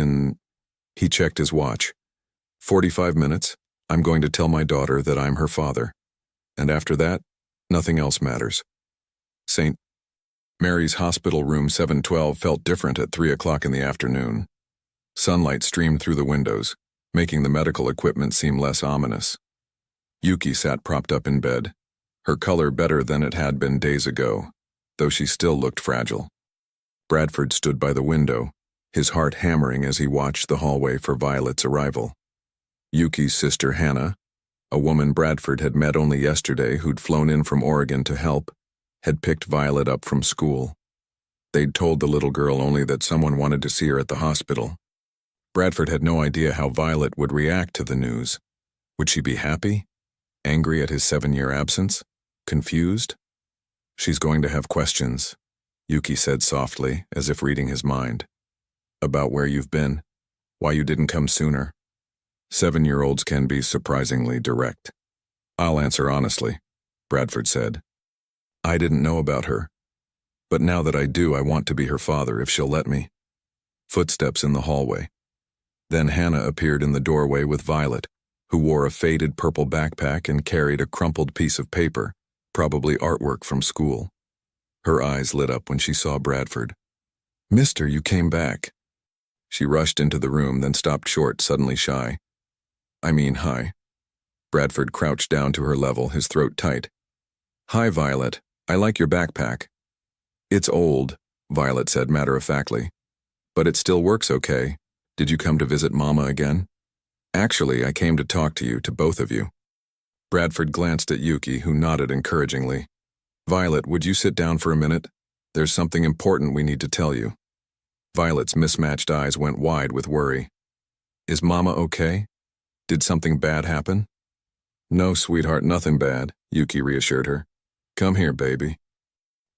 he checked his watch. 45 minutes, I'm going to tell my daughter that I'm her father. And after that, nothing else matters. St. Mary's Hospital Room 712 felt different at 3 o'clock in the afternoon. Sunlight streamed through the windows, making the medical equipment seem less ominous. Yuki sat propped up in bed, her color better than it had been days ago, though she still looked fragile. Bradford stood by the window, his heart hammering as he watched the hallway for Violet's arrival. Yuki's sister Hannah, a woman Bradford had met only yesterday who'd flown in from Oregon to help, had picked Violet up from school. They'd told the little girl only that someone wanted to see her at the hospital. Bradford had no idea how Violet would react to the news. Would she be happy? Angry at his 7-year absence? Confused? She's going to have questions, Yuki said softly, as if reading his mind. About where you've been, why you didn't come sooner. 7-year-olds can be surprisingly direct. I'll answer honestly, Bradford said. I didn't know about her. But now that I do, I want to be her father if she'll let me. Footsteps in the hallway. Then Hannah appeared in the doorway with Violet, who wore a faded purple backpack and carried a crumpled piece of paper, probably artwork from school. Her eyes lit up when she saw Bradford. Mister, you came back. She rushed into the room, then stopped short, suddenly shy. Hi. Bradford crouched down to her level, his throat tight. Hi, Violet. I like your backpack. It's old, Violet said matter-of-factly. But it still works okay. Did you come to visit Mama again? Actually, I came to talk to you, to both of you. Bradford glanced at Yuki, who nodded encouragingly. Violet, would you sit down for a minute? There's something important we need to tell you. Violet's mismatched eyes went wide with worry. Is Mama okay? Did something bad happen? No, sweetheart, nothing bad, Yuki reassured her. Come here, baby.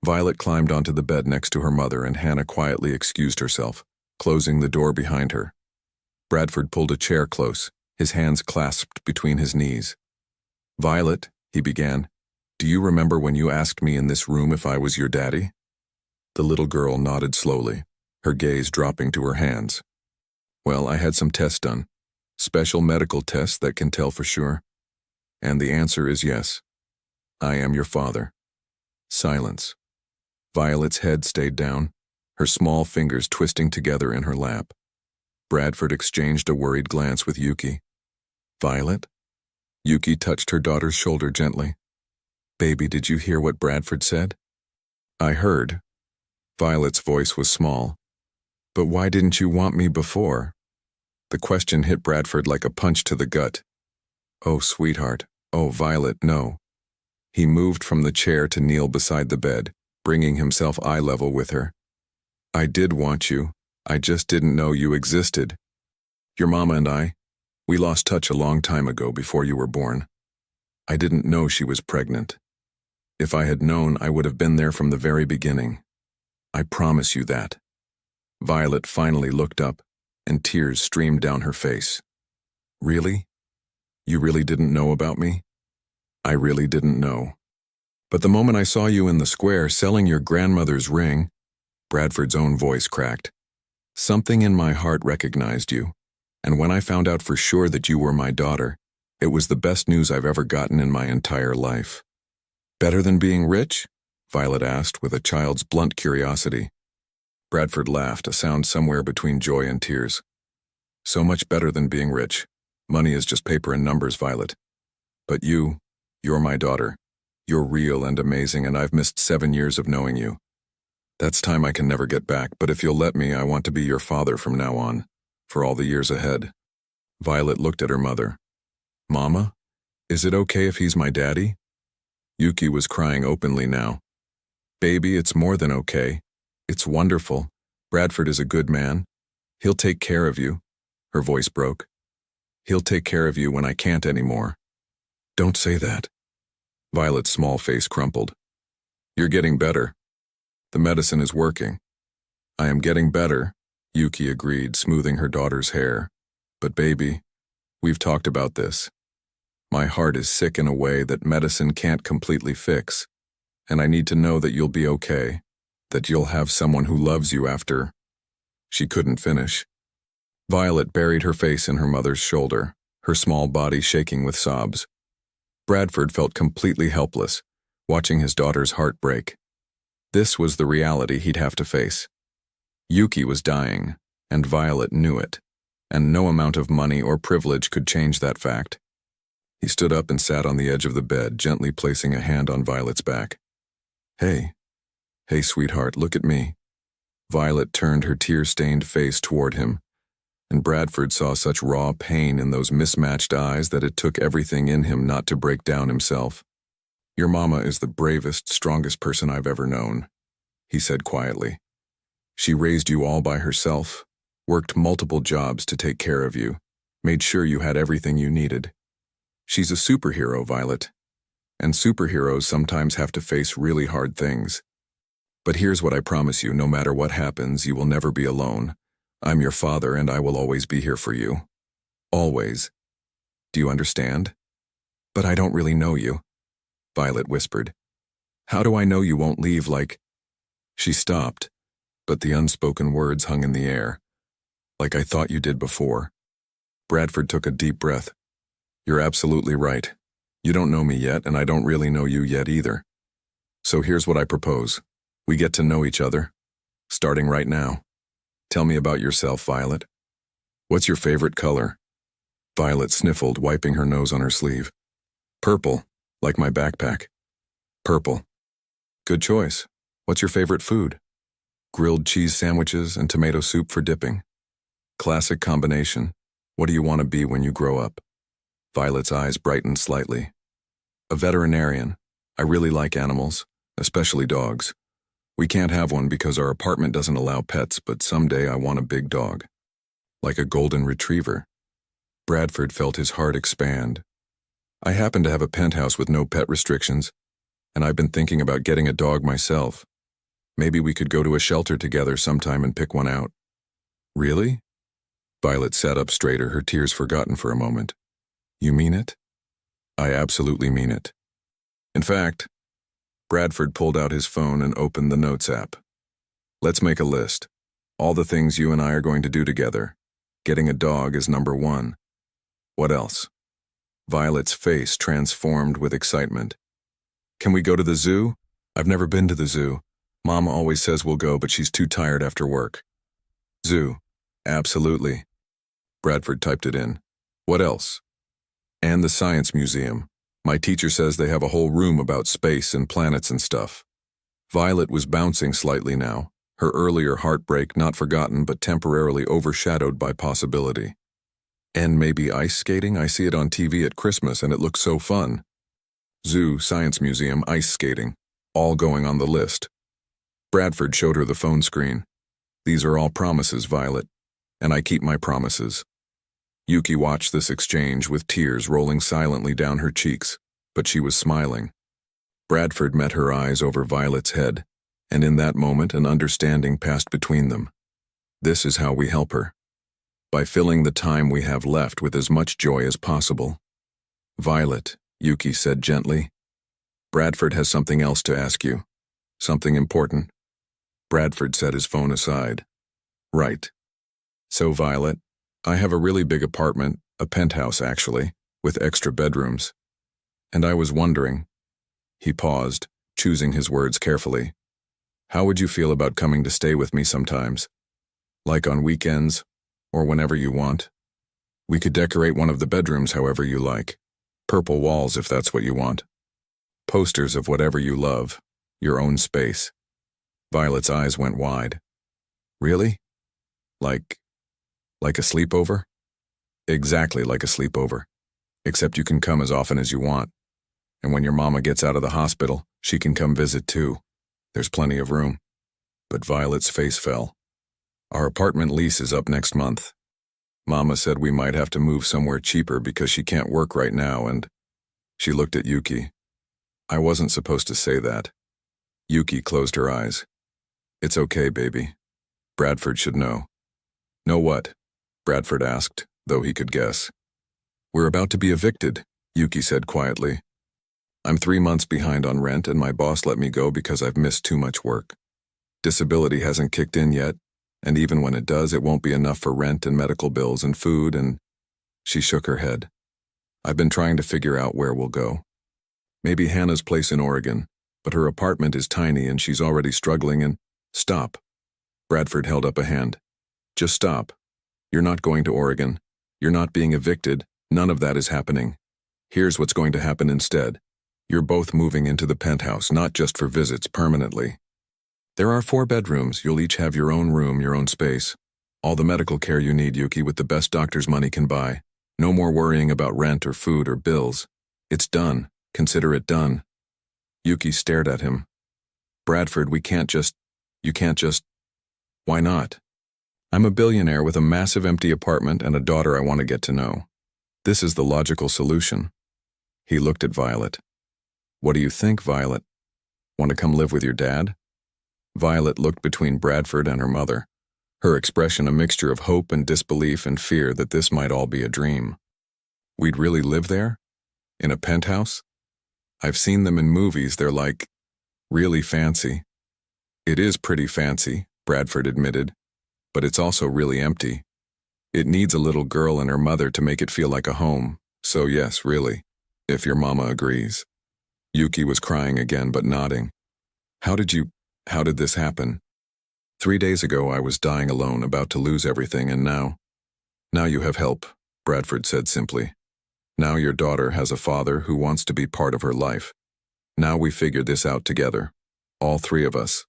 Violet climbed onto the bed next to her mother, and Hannah quietly excused herself, closing the door behind her. Bradford pulled a chair close, his hands clasped between his knees. Violet, he began, do you remember when you asked me in this room if I was your daddy? The little girl nodded slowly, her gaze dropping to her hands. Well, I had some tests done. Special medical tests that can tell for sure. And the answer is yes. I am your father. Silence. Violet's head stayed down, her small fingers twisting together in her lap. Bradford exchanged a worried glance with Yuki. Violet? Yuki touched her daughter's shoulder gently. Baby, did you hear what Bradford said? I heard. Violet's voice was small. But why didn't you want me before? The question hit Bradford like a punch to the gut. Oh, sweetheart. Oh, Violet, no. He moved from the chair to kneel beside the bed, bringing himself eye level with her. I did want you. I just didn't know you existed. Your mama and I, we lost touch a long time ago before you were born. I didn't know she was pregnant. If I had known, I would have been there from the very beginning. I promise you that. Violet finally looked up, and tears streamed down her face. Really? You really didn't know about me? I really didn't know. But the moment I saw you in the square selling your grandmother's ring, Bradford's own voice cracked. Something in my heart recognized you, and when I found out for sure that you were my daughter, it was the best news I've ever gotten in my entire life. Better than being rich? Violet asked with a child's blunt curiosity. Bradford laughed, a sound somewhere between joy and tears. So much better than being rich. Money is just paper and numbers, Violet. But you're my daughter. You're real and amazing, and I've missed 7 years of knowing you. That's time I can never get back, but if you'll let me, I want to be your father from now on, for all the years ahead. Violet looked at her mother. Mama, is it okay if he's my daddy? Yuki was crying openly now. Baby, it's more than okay. It's wonderful. Bradford is a good man. He'll take care of you. Her voice broke. He'll take care of you when I can't anymore. Don't say that. Violet's small face crumpled. You're getting better. The medicine is working. I am getting better, Yuki agreed, smoothing her daughter's hair. But baby, we've talked about this. My heart is sick in a way that medicine can't completely fix, and I need to know that you'll be okay, that you'll have someone who loves you after. She couldn't finish. Violet buried her face in her mother's shoulder, her small body shaking with sobs. Bradford felt completely helpless, watching his daughter's heart break. This was the reality he'd have to face. Yuki was dying, and Violet knew it, and no amount of money or privilege could change that fact. He stood up and sat on the edge of the bed, gently placing a hand on Violet's back. Hey, sweetheart, look at me. Violet turned her tear-stained face toward him, and Bradford saw such raw pain in those mismatched eyes that it took everything in him not to break down himself. Your mama is the bravest, strongest person I've ever known, he said quietly. She raised you all by herself, worked multiple jobs to take care of you, made sure you had everything you needed. She's a superhero, Violet, and superheroes sometimes have to face really hard things. But here's what I promise you, no matter what happens, you will never be alone. I'm your father and I will always be here for you. Always. Do you understand? But I don't really know you, Violet whispered. How do I know you won't leave like... She stopped, but the unspoken words hung in the air. Like I thought you did before. Bradford took a deep breath. You're absolutely right. You don't know me yet, and I don't really know you yet either. So here's what I propose. We get to know each other, starting right now. Tell me about yourself, Violet. What's your favorite color? Violet sniffled, wiping her nose on her sleeve. Purple, like my backpack. Purple. Good choice. What's your favorite food? Grilled cheese sandwiches and tomato soup for dipping. Classic combination. What do you want to be when you grow up? Violet's eyes brightened slightly. A veterinarian. I really like animals, especially dogs. We can't have one because our apartment doesn't allow pets, but someday I want a big dog. Like a golden retriever. Bradford felt his heart expand. I happen to have a penthouse with no pet restrictions, and I've been thinking about getting a dog myself. Maybe we could go to a shelter together sometime and pick one out. Really? Violet sat up straighter, her tears forgotten for a moment. You mean it? I absolutely mean it. In fact, Bradford pulled out his phone and opened the Notes app. Let's make a list. All the things you and I are going to do together. Getting a dog is number 1. What else? Violet's face transformed with excitement. Can we go to the zoo? I've never been to the zoo. Mom always says we'll go, but she's too tired after work. Zoo. Absolutely. Bradford typed it in. What else? And the science museum. My teacher says they have a whole room about space and planets and stuff. Violet was bouncing slightly now, her earlier heartbreak not forgotten but temporarily overshadowed by possibility. And maybe ice skating? I see it on TV at Christmas and it looks so fun. Zoo, science museum, ice skating, all going on the list. Bradford showed her the phone screen. These are all promises, Violet, and I keep my promises. Yuki watched this exchange with tears rolling silently down her cheeks, but she was smiling. Bradford met her eyes over Violet's head, and in that moment an understanding passed between them. This is how we help her. By filling the time we have left with as much joy as possible. Violet, Yuki said gently, Bradford has something else to ask you. Something important. Bradford set his phone aside. Right. So, Violet, I have a really big apartment, a penthouse actually, with extra bedrooms. And I was wondering, he paused, choosing his words carefully, how would you feel about coming to stay with me sometimes? Like on weekends, or whenever you want? We could decorate one of the bedrooms however you like. Purple walls if that's what you want. Posters of whatever you love, your own space. Violet's eyes went wide. Really? Like a sleepover? Exactly like a sleepover. Except you can come as often as you want. And when your mama gets out of the hospital, she can come visit too. There's plenty of room. But Violet's face fell. Our apartment lease is up next month. Mama said we might have to move somewhere cheaper because she can't work right now and she looked at Yuki. I wasn't supposed to say that. Yuki closed her eyes. It's okay, baby. Bradford should know. Know what? Bradford asked, though he could guess. We're about to be evicted, Yuki said quietly. I'm 3 months behind on rent and my boss let me go because I've missed too much work. Disability hasn't kicked in yet, and even when it does, it won't be enough for rent and medical bills and food and… She shook her head. I've been trying to figure out where we'll go. Maybe Hannah's place in Oregon, but her apartment is tiny and she's already struggling and… Stop. Bradford held up a hand. Just stop. You're not going to Oregon. You're not being evicted. None of that is happening. Here's what's going to happen instead. You're both moving into the penthouse, not just for visits, permanently. There are 4 bedrooms. You'll each have your own room, your own space. All the medical care you need, Yuki, with the best doctor's money can buy. No more worrying about rent or food or bills. It's done. Consider it done. Yuki stared at him. Bradford, you can't just… Why not? I'm a billionaire with a massive empty apartment and a daughter I want to get to know. This is the logical solution. He looked at Violet. What do you think, Violet? Want to come live with your dad? Violet looked between Bradford and her mother, her expression a mixture of hope and disbelief and fear that this might all be a dream. We'd really live there? In a penthouse? I've seen them in movies, they're like, really fancy. It is pretty fancy, Bradford admitted, but it's also really empty. It needs a little girl and her mother to make it feel like a home, so yes, really, if your mama agrees. Yuki was crying again but nodding. How did this happen? 3 days ago I was dying alone, about to lose everything, and now you have help, Bradford said simply. Now your daughter has a father who wants to be part of her life. Now we figured this out together. All 3 of us.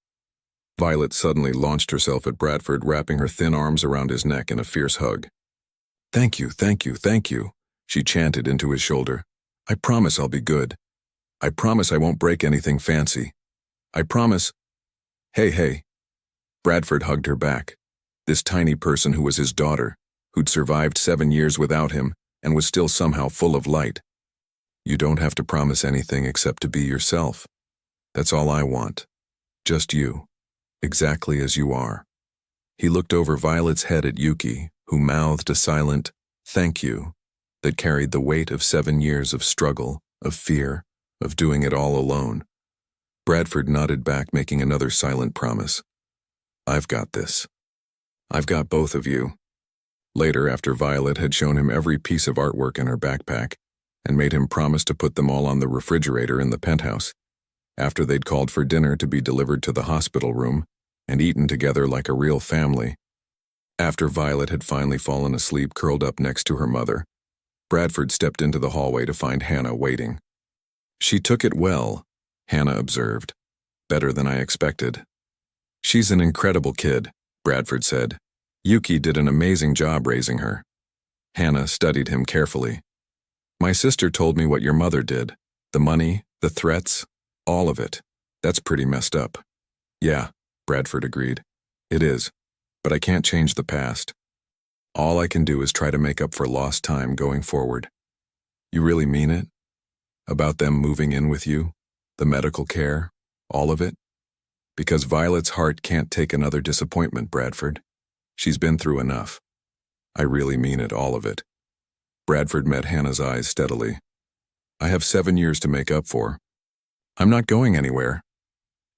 Violet suddenly launched herself at Bradford, wrapping her thin arms around his neck in a fierce hug. Thank you, thank you, thank you, she chanted into his shoulder. I promise I'll be good. I promise I won't break anything fancy. I promise… Hey. Bradford hugged her back. This tiny person who was his daughter, who'd survived 7 years without him and was still somehow full of light. You don't have to promise anything except to be yourself. That's all I want. Just you. Exactly as you are. He looked over Violet's head at Yuki, who mouthed a silent, thank you, that carried the weight of 7 years of struggle, of fear, of doing it all alone. Bradford nodded back, making another silent promise. I've got this. I've got both of you. Later, after Violet had shown him every piece of artwork in her backpack and made him promise to put them all on the refrigerator in the penthouse, after they'd called for dinner to be delivered to the hospital room and eaten together like a real family, after Violet had finally fallen asleep curled up next to her mother, Bradford stepped into the hallway to find Hannah waiting. She took it well, Hannah observed. Better than I expected. She's an incredible kid, Bradford said. Yuki did an amazing job raising her. Hannah studied him carefully. My sister told me what your mother did. The money, the threats, all of it. That's pretty messed up. Yeah, Bradford agreed. It is. But I can't change the past. All I can do is try to make up for lost time going forward. You really mean it? About them moving in with you? The medical care? All of it? Because Violet's heart can't take another disappointment, Bradford. She's been through enough. I really mean it, all of it. Bradford met Hannah's eyes steadily. I have 7 years to make up for. I'm not going anywhere.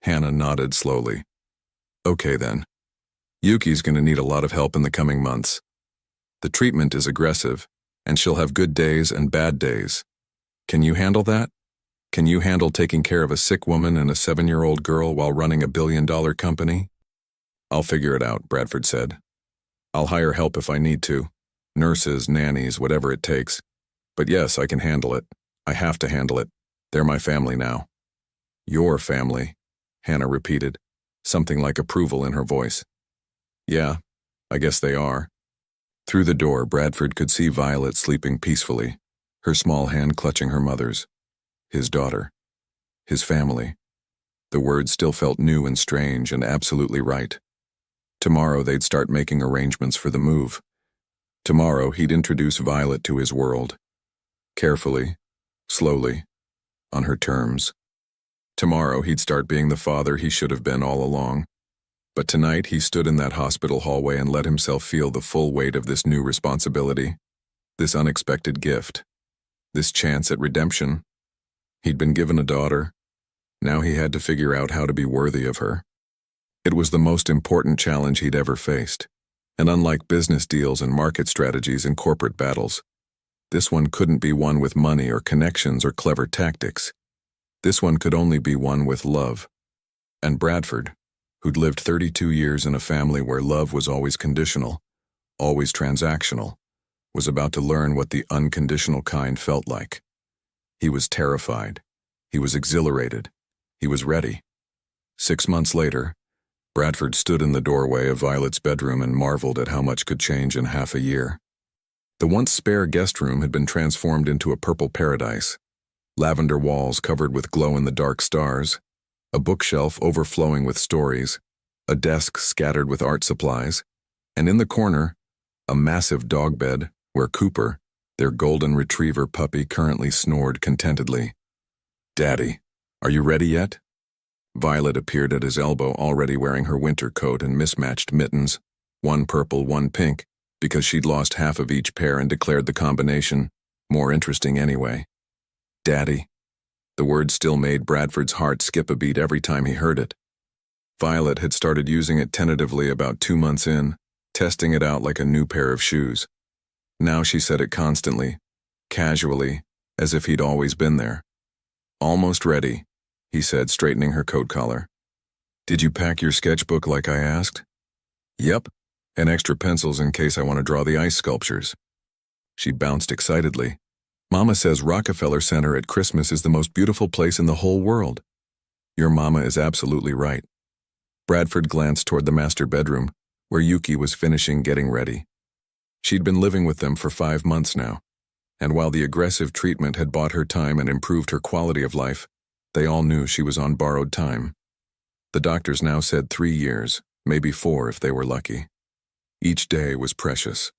Hannah nodded slowly. Okay then. Yuki's going to need a lot of help in the coming months. The treatment is aggressive, and she'll have good days and bad days. Can you handle that? Can you handle taking care of a sick woman and a 7-year-old girl while running a billion-dollar company? I'll figure it out, Bradford said. I'll hire help if I need to. Nurses, nannies, whatever it takes. But yes, I can handle it. I have to handle it. They're my family now. Your family, Hannah repeated, something like approval in her voice. Yeah, I guess they are. Through the door, Bradford could see Violet sleeping peacefully, her small hand clutching her mother's. His daughter. His family. The words still felt new and strange and absolutely right. Tomorrow they'd start making arrangements for the move. Tomorrow, he'd introduce Violet to his world. Carefully, slowly, on her terms. Tomorrow, he'd start being the father he should have been all along. But tonight, he stood in that hospital hallway and let himself feel the full weight of this new responsibility, this unexpected gift, this chance at redemption. He'd been given a daughter. Now he had to figure out how to be worthy of her. It was the most important challenge he'd ever faced, and unlike business deals and market strategies and corporate battles, this one couldn't be won with money or connections or clever tactics. This one could only be won with love. And Bradford, who'd lived 32 years in a family where love was always conditional, always transactional, was about to learn what the unconditional kind felt like. He was terrified. He was exhilarated. He was ready. 6 months later, Bradford stood in the doorway of Violet's bedroom and marveled at how much could change in half a year. The once spare guest room had been transformed into a purple paradise. Lavender walls covered with glow-in-the-dark stars, a bookshelf overflowing with stories, a desk scattered with art supplies, and in the corner, a massive dog bed where Cooper, their golden retriever puppy, currently snored contentedly. "Daddy, are you ready yet?" Violet appeared at his elbow, already wearing her winter coat and mismatched mittens, one purple, one pink, because she'd lost half of each pair and declared the combination more interesting anyway. "Daddy." The word still made Bradford's heart skip a beat every time he heard it. Violet had started using it tentatively about 2 months in, testing it out like a new pair of shoes. Now she said it constantly, casually, as if he'd always been there. "Almost ready," he said, straightening her coat collar. "Did you pack your sketchbook like I asked?" "Yep, and extra pencils in case I want to draw the ice sculptures." She bounced excitedly. "Mama says Rockefeller Center at Christmas is the most beautiful place in the whole world." "Your mama is absolutely right." Bradford glanced toward the master bedroom, where Yuki was finishing getting ready. She'd been living with them for 5 months now, and while the aggressive treatment had bought her time and improved her quality of life, they all knew she was on borrowed time. The doctors now said 3 years, maybe 4 if they were lucky. Each day was precious.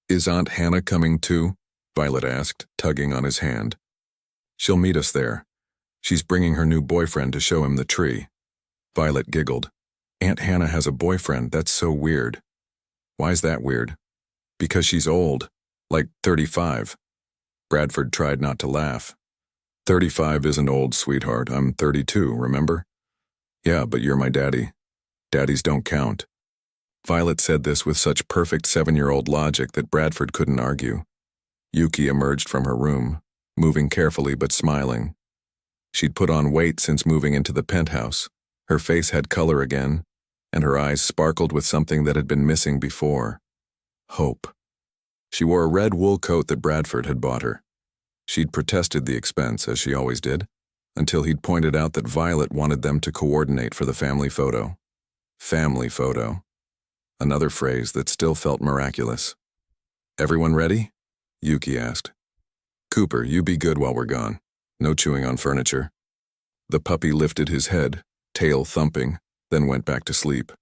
"Is Aunt Hannah coming too?" Violet asked, tugging on his hand. "She'll meet us there. She's bringing her new boyfriend to show him the tree." Violet giggled. "Aunt Hannah has a boyfriend, that's so weird." "Why's that weird?" "Because she's old, like 35. Bradford tried not to laugh. 35 isn't old, sweetheart. I'm 32, remember? "Yeah, but you're my daddy. Daddies don't count." Violet said this with such perfect 7-year-old logic that Bradford couldn't argue. Yuki emerged from her room, moving carefully but smiling. She'd put on weight since moving into the penthouse. Her face had color again, and her eyes sparkled with something that had been missing before. Hope. She wore a red wool coat that Bradford had bought her. She'd protested the expense, as she always did, until he'd pointed out that Violet wanted them to coordinate for the family photo. Family photo. Another phrase that still felt miraculous. "Everyone ready?" Yuki asked. "Cooper, you be good while we're gone. No chewing on furniture." The puppy lifted his head, tail thumping, then went back to sleep.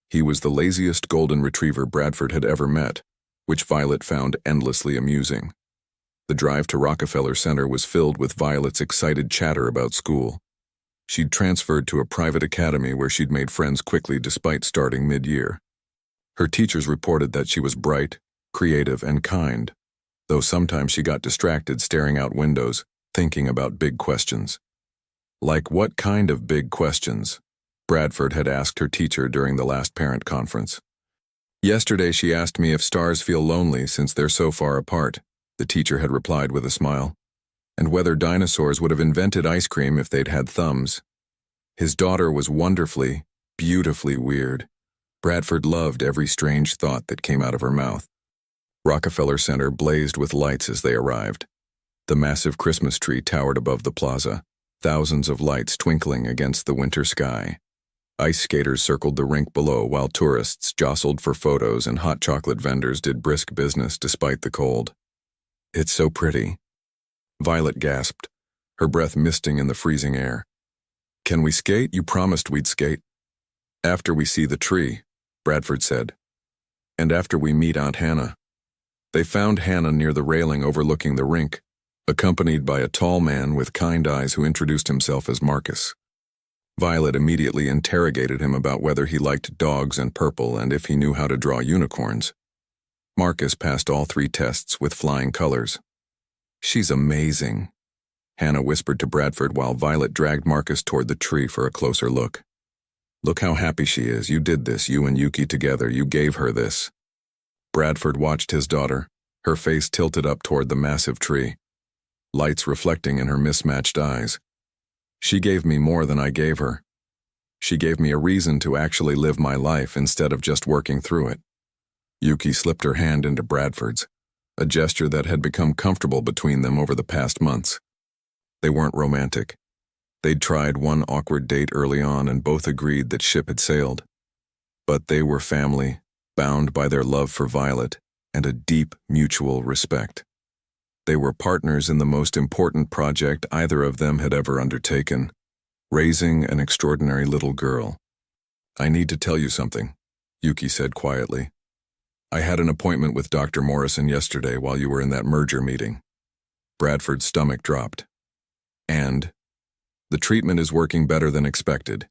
He was the laziest golden retriever Bradford had ever met, which Violet found endlessly amusing. The drive to Rockefeller Center was filled with Violet's excited chatter about school. She'd transferred to a private academy where she'd made friends quickly despite starting mid-year. Her teachers reported that she was bright, creative, and kind, though sometimes she got distracted staring out windows, thinking about big questions. Like what kind of big questions? Bradford had asked her teacher during the last parent conference. "Yesterday she asked me if stars feel lonely since they're so far apart," the teacher had replied with a smile, "and whether dinosaurs would have invented ice cream if they'd had thumbs." His daughter was wonderfully, beautifully weird. Bradford loved every strange thought that came out of her mouth. Rockefeller Center blazed with lights as they arrived. The massive Christmas tree towered above the plaza, thousands of lights twinkling against the winter sky. Ice skaters circled the rink below while tourists jostled for photos and hot chocolate vendors did brisk business despite the cold. "It's so pretty." Violet gasped, her breath misting in the freezing air. "Can we skate? You promised we'd skate." "After we see the tree," Bradford said. "And after we meet Aunt Hannah." They found Hannah near the railing overlooking the rink, accompanied by a tall man with kind eyes who introduced himself as Marcus. Violet immediately interrogated him about whether he liked dogs and purple and if he knew how to draw unicorns. Marcus passed all 3 tests with flying colors. "She's amazing," Hannah whispered to Bradford while Violet dragged Marcus toward the tree for a closer look. "Look how happy she is. You did this, you and Yuki together. You gave her this." Bradford watched his daughter, her face tilted up toward the massive tree, lights reflecting in her mismatched eyes. "She gave me more than I gave her. She gave me a reason to actually live my life instead of just working through it." Yuki slipped her hand into Bradford's, a gesture that had become comfortable between them over the past months. They weren't romantic. They'd tried one awkward date early on and both agreed that ship had sailed. But they were family, bound by their love for Violet and a deep mutual respect. They were partners in the most important project either of them had ever undertaken, raising an extraordinary little girl. "I need to tell you something," Yuki said quietly. "I had an appointment with Dr. Morrison yesterday while you were in that merger meeting." Bradford's stomach dropped. "And the treatment is working better than expected.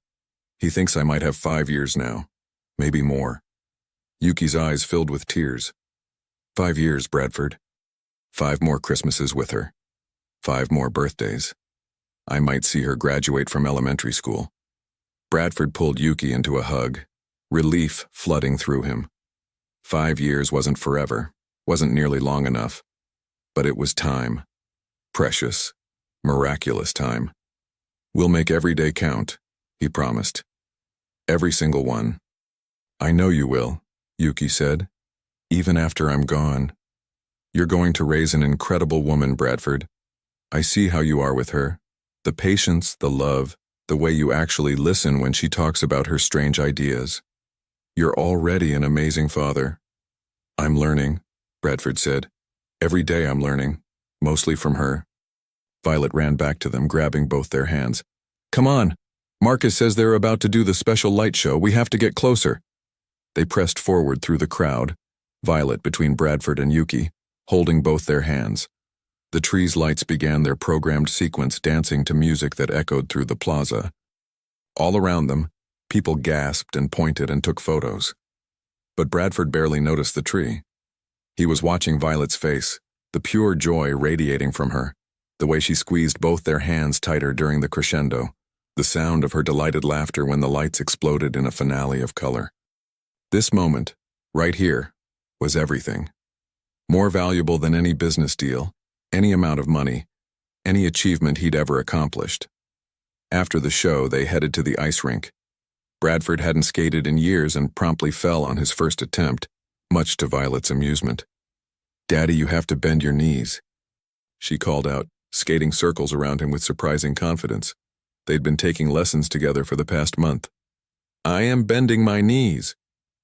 He thinks I might have 5 years now, maybe more." Yuki's eyes filled with tears. 5 years, Bradford. 5 more Christmases with her. 5 more birthdays. I might see her graduate from elementary school." Bradford pulled Yuki into a hug, relief flooding through him. 5 years wasn't forever, wasn't nearly long enough. But it was time. Precious, miraculous time. "We'll make every day count," he promised. "Every single one." "I know you will," Yuki said. "Even after I'm gone. You're going to raise an incredible woman, Bradford. I see how you are with her. The patience, the love, the way you actually listen when she talks about her strange ideas. You're already an amazing father." "I'm learning," Bradford said. "Every day I'm learning, mostly from her." Violet ran back to them, grabbing both their hands. "Come on! Marcus says they're about to do the special light show. We have to get closer." They pressed forward through the crowd, Violet between Bradford and Yuki, holding both their hands. The tree's lights began their programmed sequence, dancing to music that echoed through the plaza. All around them, people gasped and pointed and took photos. But Bradford barely noticed the tree. He was watching Violet's face, the pure joy radiating from her, the way she squeezed both their hands tighter during the crescendo, the sound of her delighted laughter when the lights exploded in a finale of color. This moment, right here, was everything. More valuable than any business deal, any amount of money, any achievement he'd ever accomplished. After the show, they headed to the ice rink. Bradford hadn't skated in years and promptly fell on his first attempt, much to Violet's amusement. "Daddy, you have to bend your knees," she called out, skating circles around him with surprising confidence. They'd been taking lessons together for the past month. "I am bending my knees,"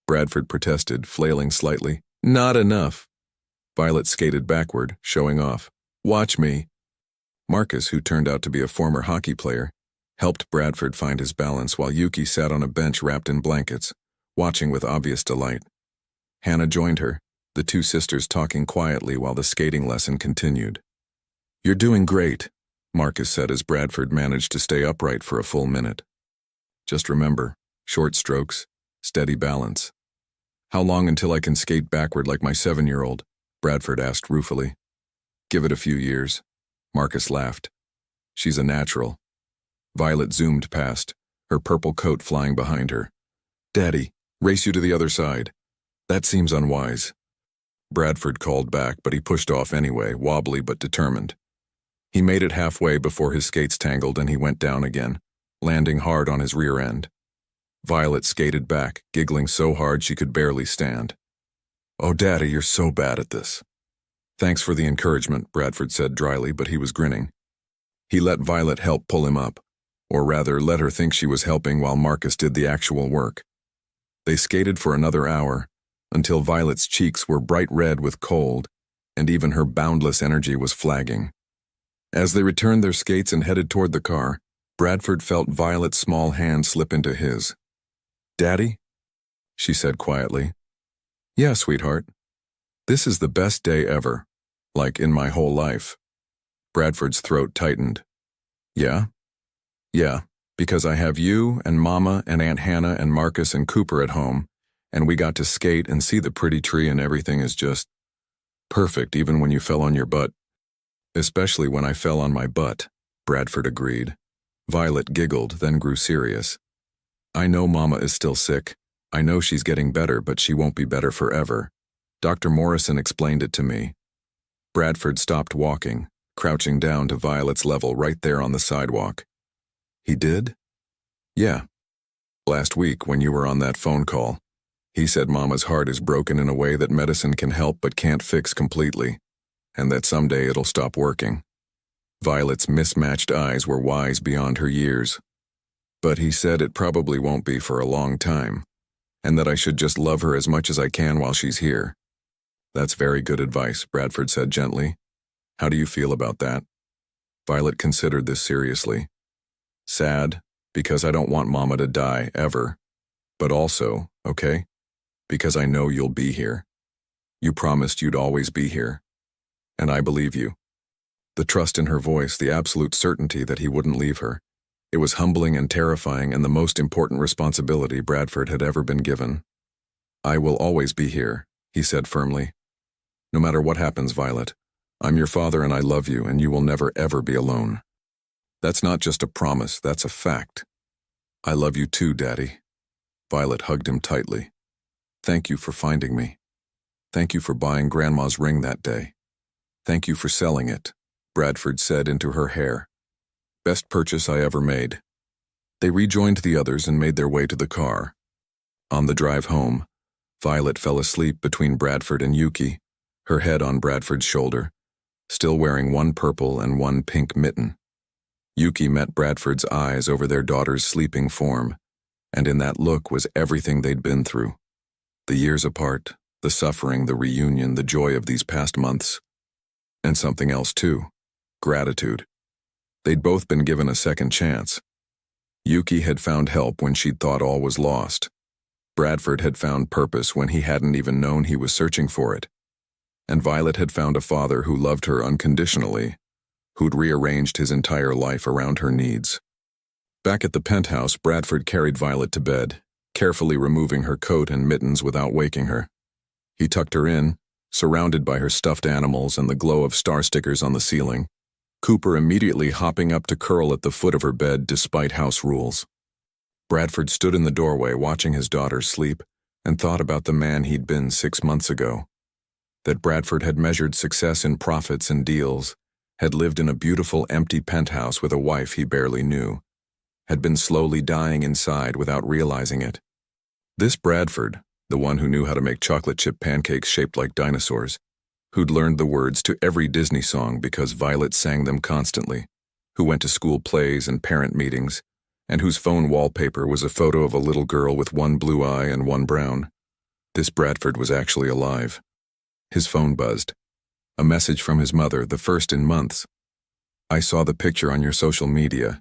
Bradford protested, flailing slightly. "Not enough." Violet skated backward, showing off. "Watch me." Marcus, who turned out to be a former hockey player, helped Bradford find his balance while Yuki sat on a bench wrapped in blankets, watching with obvious delight. Hannah joined her, the 2 sisters talking quietly while the skating lesson continued. "You're doing great," Marcus said as Bradford managed to stay upright for a full minute. "Just remember, short strokes, steady balance." "How long until I can skate backward like my 7-year-old?" Bradford asked ruefully. "Give it a few years." Marcus laughed. "She's a natural." Violet zoomed past, her purple coat flying behind her. "Daddy, race you to the other side." "That seems unwise." Bradford called back, but he pushed off anyway, wobbly but determined. He made it halfway before his skates tangled and he went down again, landing hard on his rear end. Violet skated back, giggling so hard she could barely stand. "Oh, Daddy, you're so bad at this." "Thanks for the encouragement," Bradford said dryly, but he was grinning. He let Violet help pull him up, or rather let her think she was helping while Marcus did the actual work. They skated for another hour, until Violet's cheeks were bright red with cold, and even her boundless energy was flagging. As they returned their skates and headed toward the car, Bradford felt Violet's small hand slip into his. "Daddy?" she said quietly. "Yeah, sweetheart." This is the best day ever. Like in my whole life. Bradford's throat tightened. Yeah? Yeah, because I have you and Mama and Aunt Hannah and Marcus and Cooper at home, and we got to skate and see the pretty tree and everything is just perfect even when you fell on your butt. Especially when I fell on my butt, Bradford agreed. Violet giggled, then grew serious. I know Mama is still sick. I know she's getting better, but she won't be better forever. Dr. Morrison explained it to me. Bradford stopped walking, crouching down to Violet's level right there on the sidewalk. He did? Yeah. Last week, when you were on that phone call, he said Mama's heart is broken in a way that medicine can help but can't fix completely, and that someday it'll stop working. Violet's mismatched eyes were wise beyond her years. But he said it probably won't be for a long time, and that I should just love her as much as I can while she's here. That's very good advice, Bradford said gently. How do you feel about that? Violet considered this seriously. Sad, because I don't want Mama to die, ever. But also, okay? Because I know you'll be here. You promised you'd always be here. And I believe you. The trust in her voice, the absolute certainty that he wouldn't leave her. It was humbling and terrifying and the most important responsibility Bradford had ever been given. I will always be here, he said firmly. No matter what happens, Violet, I'm your father and I love you and you will never ever be alone. That's not just a promise, that's a fact. I love you too, Daddy. Violet hugged him tightly. Thank you for finding me. Thank you for buying Grandma's ring that day. Thank you for selling it, Bradford said into her hair. Best purchase I ever made. They rejoined the others and made their way to the car. On the drive home, Violet fell asleep between Bradford and Yuki, her head on Bradford's shoulder, still wearing one purple and one pink mitten. Yuki met Bradford's eyes over their daughter's sleeping form, and in that look was everything they'd been through. The years apart, the suffering, the reunion, the joy of these past months. And something else too, gratitude. They'd both been given a second chance. Yuki had found help when she'd thought all was lost. Bradford had found purpose when he hadn't even known he was searching for it. And Violet had found a father who loved her unconditionally, who'd rearranged his entire life around her needs. Back at the penthouse, Bradford carried Violet to bed, carefully removing her coat and mittens without waking her. He tucked her in, surrounded by her stuffed animals and the glow of star stickers on the ceiling, Cooper immediately hopping up to curl at the foot of her bed despite house rules. Bradford stood in the doorway watching his daughter sleep and thought about the man he'd been 6 months ago. That Bradford had measured success in profits and deals, had lived in a beautiful empty penthouse with a wife he barely knew, had been slowly dying inside without realizing it. This Bradford, the one who knew how to make chocolate chip pancakes shaped like dinosaurs, who'd learned the words to every Disney song because Violet sang them constantly, who went to school plays and parent meetings, and whose phone wallpaper was a photo of a little girl with one blue eye and one brown. This Bradford was actually alive. His phone buzzed. A message from his mother, the first in months. I saw the picture on your social media.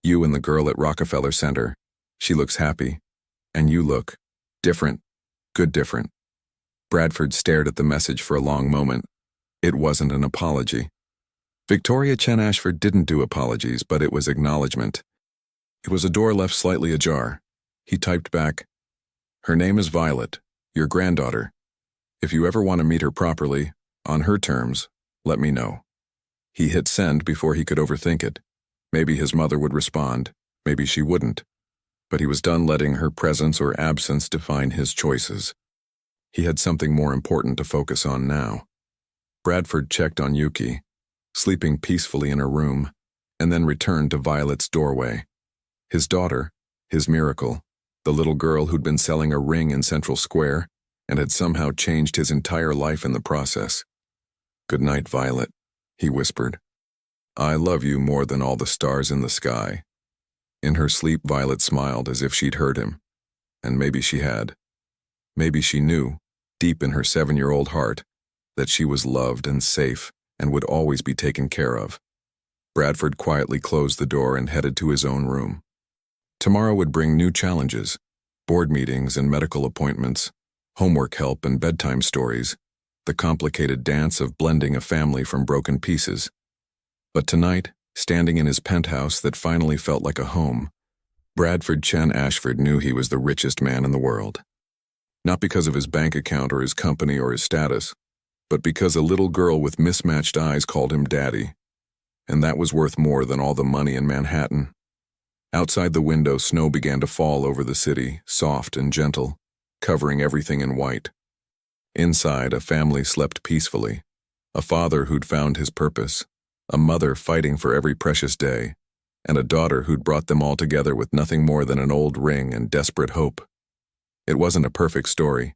You and the girl at Rockefeller Center. She looks happy. And you look different. Good different. Bradford stared at the message for a long moment. It wasn't an apology. Victoria Chen Ashford didn't do apologies, but it was acknowledgement. It was a door left slightly ajar. He typed back, her name is Violet, your granddaughter. If you ever want to meet her properly, on her terms, let me know. He hit send before he could overthink it. Maybe his mother would respond, maybe she wouldn't. But he was done letting her presence or absence define his choices. He had something more important to focus on now. Bradford checked on Yuki, sleeping peacefully in her room, and then returned to Violet's doorway. His daughter, his miracle, the little girl who'd been selling a ring in Central Square and had somehow changed his entire life in the process. Good night, Violet, he whispered. I love you more than all the stars in the sky. In her sleep, Violet smiled as if she'd heard him. And maybe she had. Maybe she knew, deep in her 7-year-old heart, that she was loved and safe and would always be taken care of. Bradford quietly closed the door and headed to his own room. Tomorrow would bring new challenges, board meetings and medical appointments, homework help and bedtime stories, the complicated dance of blending a family from broken pieces. But tonight, standing in his penthouse that finally felt like a home, Bradford Chen Ashford knew he was the richest man in the world. Not because of his bank account or his company or his status, but because a little girl with mismatched eyes called him Daddy. And that was worth more than all the money in Manhattan. Outside the window, snow began to fall over the city, soft and gentle, covering everything in white. Inside, a family slept peacefully. A father who'd found his purpose, a mother fighting for every precious day, and a daughter who'd brought them all together with nothing more than an old ring and desperate hope. It wasn't a perfect story.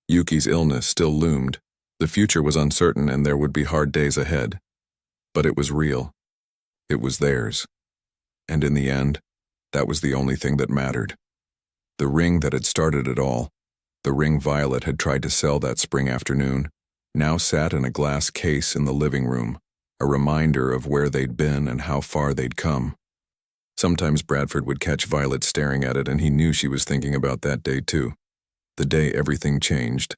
Yuki's illness still loomed. The future was uncertain and there would be hard days ahead. But it was real. It was theirs. And in the end, that was the only thing that mattered. The ring that had started it all, the ring Violet had tried to sell that spring afternoon, now sat in a glass case in the living room, a reminder of where they'd been and how far they'd come. Sometimes Bradford would catch Violet staring at it, and he knew she was thinking about that day too. The day everything changed.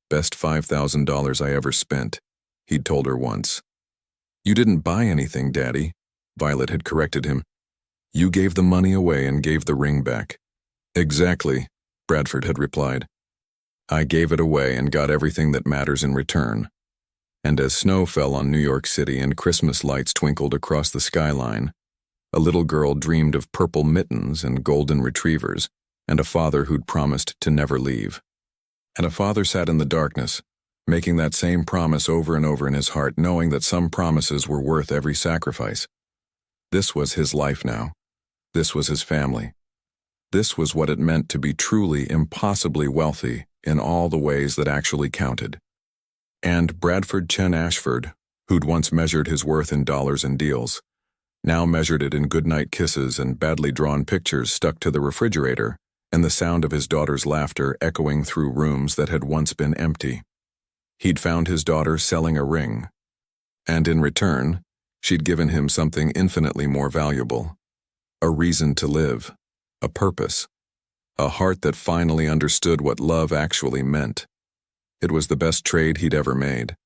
"Best $5,000 I ever spent," he'd told her once. "You didn't buy anything, Daddy," Violet had corrected him. "You gave the money away and gave the ring back." "Exactly," Bradford had replied. "I gave it away and got everything that matters in return." And as snow fell on New York City and Christmas lights twinkled across the skyline, a little girl dreamed of purple mittens and golden retrievers, and a father who'd promised to never leave. And a father sat in the darkness, making that same promise over and over in his heart, knowing that some promises were worth every sacrifice. This was his life now. This was his family. This was what it meant to be truly, impossibly wealthy in all the ways that actually counted. And Bradford Chen Ashford, who'd once measured his worth in dollars and deals, now measured it in goodnight kisses and badly drawn pictures stuck to the refrigerator, and the sound of his daughter's laughter echoing through rooms that had once been empty. He'd found his daughter selling a ring. And in return, she'd given him something infinitely more valuable. A reason to live. A purpose. A heart that finally understood what love actually meant. It was the best trade he'd ever made.